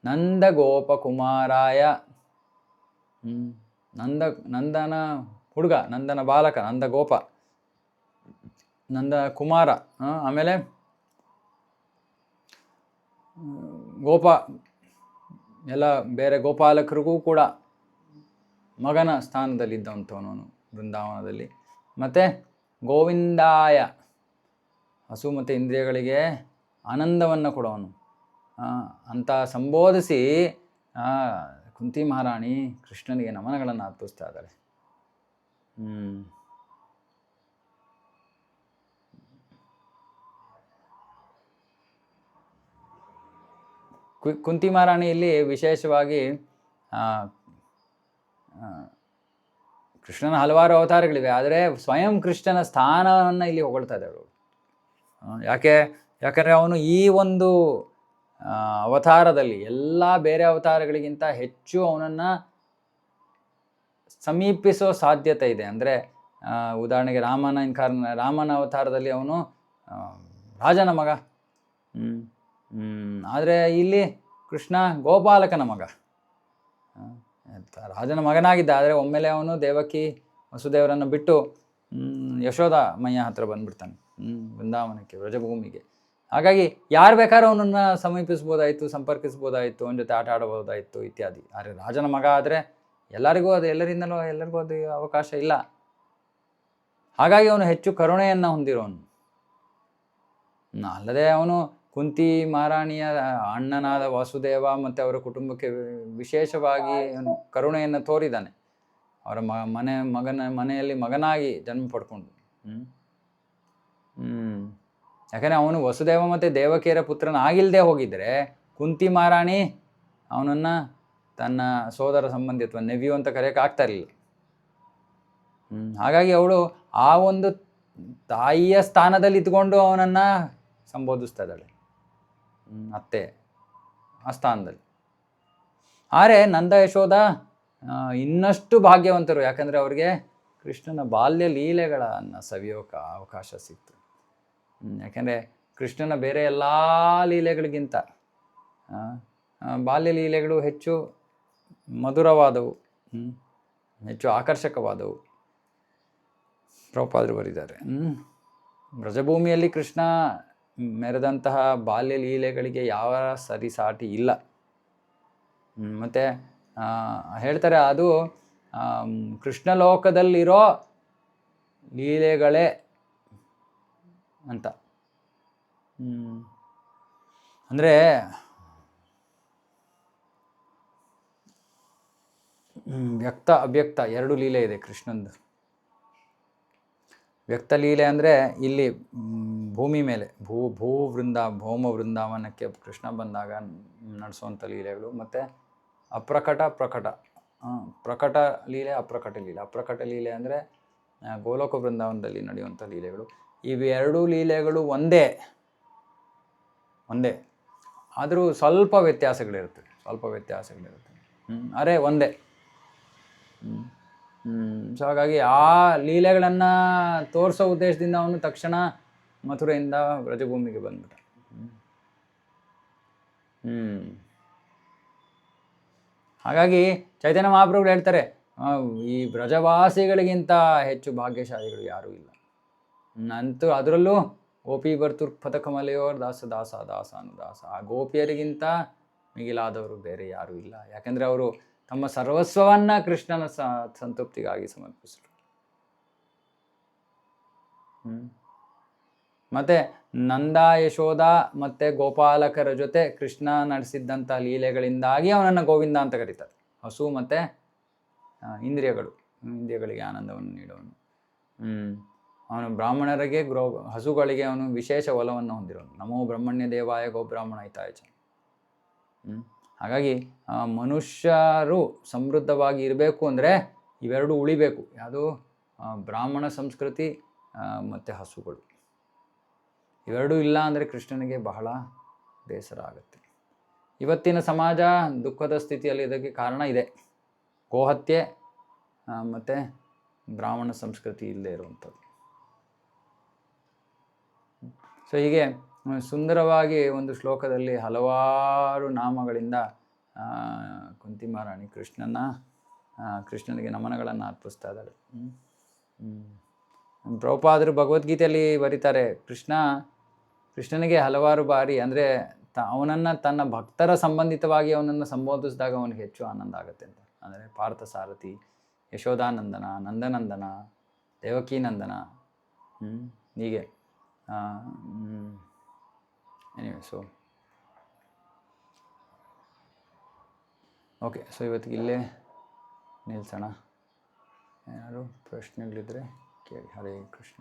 ನಂದ ಗೋಪಕುಮಾರಾಯ ನಂದನ ಹುಡುಗ, ನಂದನ ಬಾಲಕ, ನಂದ ಗೋಪ, ನಂದ ಕುಮಾರ, ಆಮೇಲೆ ಗೋಪ ಎಲ್ಲ ಬೇರೆ ಗೋಪಾಲಕರಿಗೂ ಕೂಡ ಮಗನ ಸ್ಥಾನದಲ್ಲಿದ್ದಂಥವನು ಬೃಂದಾವನದಲ್ಲಿ. ಮತ್ತು ಗೋವಿಂದಾಯ ಹಸು ಮತ್ತು ಇಂದ್ರಿಯಗಳಿಗೆ ಆನಂದವನ್ನು ಕೊಡೋನು ಅಂತ ಸಂಬೋಧಿಸಿ ಕುಂತಿ ಮಹಾರಾಣಿ ಕೃಷ್ಣನಿಗೆ ನಮನಗಳನ್ನು ಅರ್ಪಿಸ್ತಾ ಇದ್ದಾಳೆ. ಕುಂತಿ ಮಹಾರಾಣಿಯಲ್ಲಿ ವಿಶೇಷವಾಗಿ ಕೃಷ್ಣನ ಹಲವಾರು ಅವತಾರಗಳಿವೆ, ಆದರೆ ಸ್ವಯಂ ಕೃಷ್ಣನ ಸ್ಥಾನವನ್ನು ಇಲ್ಲಿ ಹೊಗಳ್ತಾ ಇದ್ದಾಳೆ ಅವಳು. ಯಾಕಂದರೆ ಅವನು ಈ ಒಂದು ಅವತಾರದಲ್ಲಿ ಎಲ್ಲ ಬೇರೆ ಅವತಾರಗಳಿಗಿಂತ ಹೆಚ್ಚು ಅವನನ್ನು ಸಮೀಪಿಸೋ ಸಾಧ್ಯತೆ ಇದೆ. ಅಂದರೆ ಉದಾಹರಣೆಗೆ ರಾಮನ ಅವತಾರದಲ್ಲಿ ಅವನು ರಾಜನ ಮಗ, ಆದರೆ ಇಲ್ಲಿ ಕೃಷ್ಣ ಗೋಪಾಲಕನ ಮಗ. ರಾಜನ ಮಗನಾಗಿದ್ದ, ಆದರೆ ಒಮ್ಮೆಲೆ ಅವನು ದೇವಕಿ ವಸುದೇವರನ್ನು ಬಿಟ್ಟು ಯಶೋಧ ಮಯ್ಯ ಹತ್ರ ಬಂದುಬಿಡ್ತಾನೆ ಬೃಂದಾವನಕ್ಕೆ, ವ್ರಜಭೂಮಿಗೆ. ಹಾಗಾಗಿ ಯಾರು ಬೇಕಾದ್ರೂ ಅವನನ್ನು ಸಮೀಪಿಸ್ಬೋದಾಯಿತು, ಸಂಪರ್ಕಿಸ್ಬೋದಾಯಿತು, ಅವನ ಜೊತೆ ಆಟ ಆಡಬಹುದಾಯಿತು ಇತ್ಯಾದಿ. ಆದರೆ ರಾಜನ ಮಗ ಆದರೆ ಎಲ್ಲರಿಗೂ ಅದು ಅವಕಾಶ ಇಲ್ಲ. ಹಾಗಾಗಿ ಅವನು ಹೆಚ್ಚು ಕರುಣೆಯನ್ನು ಹೊಂದಿರೋನು. ಅಲ್ಲದೆ ಅವನು ಕುಂತಿ ಮಹಾರಾಣಿಯ ಅಣ್ಣನಾದ ವಾಸುದೇವ ಮತ್ತು ಅವರ ಕುಟುಂಬಕ್ಕೆ ವಿಶೇಷವಾಗಿ ಅವನು ಕರುಣೆಯನ್ನು ತೋರಿದ್ದಾನೆ. ಅವರ ಮನೆಯಲ್ಲಿ ಮಗನಾಗಿ ಜನ್ಮ ಪಡ್ಕೊಂಡು. ಯಾಕಂದರೆ ಅವನು ವಸುದೇವ ಮತ್ತು ದೇವಕಿಯರ ಪುತ್ರನಾಗಿಲ್ಲದೆ ಹೋಗಿದ್ದರೆ ಕುಂತಿ ಮಹಾರಾಣಿ ಅವನನ್ನು ತನ್ನ ಸೋದರ ಸಂಬಂಧಿ ಅಥವಾ ನೆವ್ಯೂ ಅಂತ ಕರೆಯೋಕೆ ಆಗ್ತಾ ಇರಲಿಲ್ಲ. ಹಾಗಾಗಿ ಅವಳು ಆ ಒಂದು ತಾಯಿಯ ಸ್ಥಾನದಲ್ಲಿ ಇದ್ಕೊಂಡು ಅವನನ್ನು ಸಂಬೋಧಿಸ್ತಾ ಇದ್ದಾಳೆ ಅತ್ತೆ ಆ ಸ್ಥಾನದಲ್ಲಿ. ಆದರೆ ನಂದ ಯಶೋದ ಇನ್ನಷ್ಟು ಭಾಗ್ಯವಂತರು, ಯಾಕಂದರೆ ಅವ್ರಿಗೆ ಕೃಷ್ಣನ ಬಾಲ್ಯ ಲೀಲೆಗಳನ್ನು ಸವಿಯೋಕೆ ಅವಕಾಶ ಸಿಕ್ತು. ಯಾಕೆಂದರೆ ಕೃಷ್ಣನ ಬೇರೆ ಎಲ್ಲ ಲೀಲೆಗಳಿಗಿಂತ ಬಾಲ್ಯ ಲೀಲೆಗಳು ಹೆಚ್ಚು ಮಧುರವಾದವು, ಹೆಚ್ಚು ಆಕರ್ಷಕವಾದವು. ಪ್ರಭುಪಾದರು ಬರೆದಿದ್ದಾರೆ, ಬ್ರಜಭೂಮಿಯಲ್ಲಿ ಕೃಷ್ಣ ಮೆರೆದಂತಹ ಬಾಲ್ಯ ಲೀಲೆಗಳಿಗೆ ಯಾವ ಸರಿಸಾಟಿ ಇಲ್ಲ. ಮತ್ತು ಹೇಳ್ತಾರೆ ಅದು ಕೃಷ್ಣ ಲೋಕದಲ್ಲಿರೋ ಲೀಲೆಗಳೇ ಅಂತ. ಅಂದರೆ ವ್ಯಕ್ತ ಅವ್ಯಕ್ತ ಎರಡು ಲೀಲೆ ಇದೆ ಕೃಷ್ಣಂದು. ವ್ಯಕ್ತ ಲೀಲೆ ಅಂದರೆ ಇಲ್ಲಿ ಭೂಮಿ ಮೇಲೆ ಭೋಮ ವೃಂದಾವನಕ್ಕೆ ಕೃಷ್ಣ ಬಂದಾಗ ನಡೆಸುವಂಥ ಲೀಲೆಗಳು, ಮತ್ತು ಪ್ರಕಟ ಲೀಲೆ, ಅಪ್ರಕಟ ಲೀಲೆ. ಅಪ್ರಕಟ ಲೀಲೆ ಅಂದರೆ ಗೋಲೋಕ ವೃಂದಾವನದಲ್ಲಿ ನಡೆಯುವಂಥ ಲೀಲೆಗಳು. ಇವೆರಡೂ ಲೀಲೆಗಳು ಒಂದೇ, ಆದರೂ ಸ್ವಲ್ಪ ವ್ಯತ್ಯಾಸಗಳಿರುತ್ತೆ. ಅರೆ ಒಂದೇ. ಸೊ ಹಾಗಾಗಿ ಆ ಲೀಲೆಗಳನ್ನು ತೋರಿಸೋ ಉದ್ದೇಶದಿಂದ ಅವನು ತಕ್ಷಣ ಮಥುರೆಯಿಂದ ಬ್ರಜಭೂಮಿಗೆ ಬಂದ್ಬಿಟ್ಟ. ಹಾಗಾಗಿ ಚೈತನ್ಯ ಮಹಾಪ್ರಭುಗಳು ಹೇಳ್ತಾರೆ, ಈ ಬ್ರಜವಾಸಿಗಳಿಗಿಂತ ಹೆಚ್ಚು ಭಾಗ್ಯಶಾಲಿಗಳು ಯಾರೂ ಇಲ್ಲ. ನಂತೂ ಅದರಲ್ಲೂ ಗೋಪಿ ಬರ್ತುರ್ ಪದಕಮಲೆಯೋರ್ ದಾಸ ಅನುದಾಸ. ಆ ಗೋಪಿಯರಿಗಿಂತ ಮಿಗಿಲಾದವರು ಬೇರೆ ಯಾರೂ ಇಲ್ಲ. ಯಾಕೆಂದರೆ ಅವರು ತಮ್ಮ ಸರ್ವಸ್ವವನ್ನು ಕೃಷ್ಣನ ಸಂತೃಪ್ತಿಗಾಗಿ ಸಮರ್ಪಿಸಿದರು. ಮತ್ತು ನಂದ ಯಶೋಧ ಮತ್ತು ಗೋಪಾಲಕರ ಜೊತೆ ಕೃಷ್ಣ ನಡೆಸಿದ್ದಂಥ ಲೀಲೆಗಳಿಂದಾಗಿ ಅವನನ್ನು ಗೋವಿಂದ ಅಂತ ಕರೀತಾರೆ. ಹಸು ಮತ್ತು ಇಂದ್ರಿಯಗಳಿಗೆ ಆನಂದವನ್ನು ನೀಡೋನು. ಅವನು ಬ್ರಾಹ್ಮಣರಿಗೆ ಹಸುಗಳಿಗೆ ಅವನು ವಿಶೇಷ ಒಲವನ್ನು ಹೊಂದಿರೋನು. ನಮೋ ಬ್ರಹ್ಮಣ್ಯ ದೇವಾಯ ಗೋಬ್ರಾಹ್ಮಣ ಹಿತಾಯ ಚ. ಹಾಗಾಗಿ ಮನುಷ್ಯರು ಸಮೃದ್ಧವಾಗಿ ಇರಬೇಕು ಅಂದರೆ ಇವೆರಡು ಉಳಿಬೇಕು. ಯಾವುದು? ಬ್ರಾಹ್ಮಣ ಸಂಸ್ಕೃತಿ ಮತ್ತು ಹಸುಗಳು. ಇವೆರಡೂ ಇಲ್ಲ ಅಂದರೆ ಕೃಷ್ಣನಿಗೆ ಬಹಳ ಬೇಸರ ಆಗುತ್ತೆ. ಇವತ್ತಿನ ಸಮಾಜ ದುಃಖದ ಸ್ಥಿತಿಯಲ್ಲಿ ಇದಕ್ಕೆ ಕಾರಣ ಇದೆ. ಗೋಹತ್ಯೆ ಮತ್ತು ಬ್ರಾಹ್ಮಣ ಸಂಸ್ಕೃತಿ ಇಲ್ಲದೆ ಇರುವಂಥದ್ದು. ಸೊ ಹೀಗೆ ಸುಂದರವಾಗಿ ಒಂದು ಶ್ಲೋಕದಲ್ಲಿ ಹಲವಾರು ನಾಮಗಳಿಂದ ಕುಂತಿ ಮಹಾರಾಣಿ ಕೃಷ್ಣನಿಗೆ ನಮನಗಳನ್ನು ಅರ್ಪಿಸ್ತಾ ಇದ್ದಾಳೆ. ಪ್ರಭುಪಾದರು ಭಗವದ್ಗೀತೆಯಲ್ಲಿ ಬರೀತಾರೆ, ಕೃಷ್ಣನಿಗೆ ಹಲವಾರು ಬಾರಿ ಅಂದರೆ ಅವನನ್ನು ತನ್ನ ಭಕ್ತರ ಸಂಬಂಧಿತವಾಗಿ ಅವನನ್ನು ಸಂಬೋಧಿಸಿದಾಗ ಅವನಿಗೆ ಹೆಚ್ಚು ಆನಂದ ಆಗುತ್ತೆ ಅಂತ. ಅಂದರೆ ಪಾರ್ಥಸಾರಥಿ, ಯಶೋಧಾನಂದನ, ನಂದನಂದನ, ದೇವಕೀ ನಂದನ, ಹೀಗೆ ಎನಿವೆ. ಸೊ ಓಕೆ, ಸೊ ಇವತ್ತಿಗೆ ಇಲ್ಲೇ ನಿಲ್ಲಿಸೋಣ. ಏನಾದ್ರು ಪ್ರಶ್ನೆಗಳಿದ್ದರೆ ಕೇಳಿ. ಹರೇ ಕೃಷ್ಣ.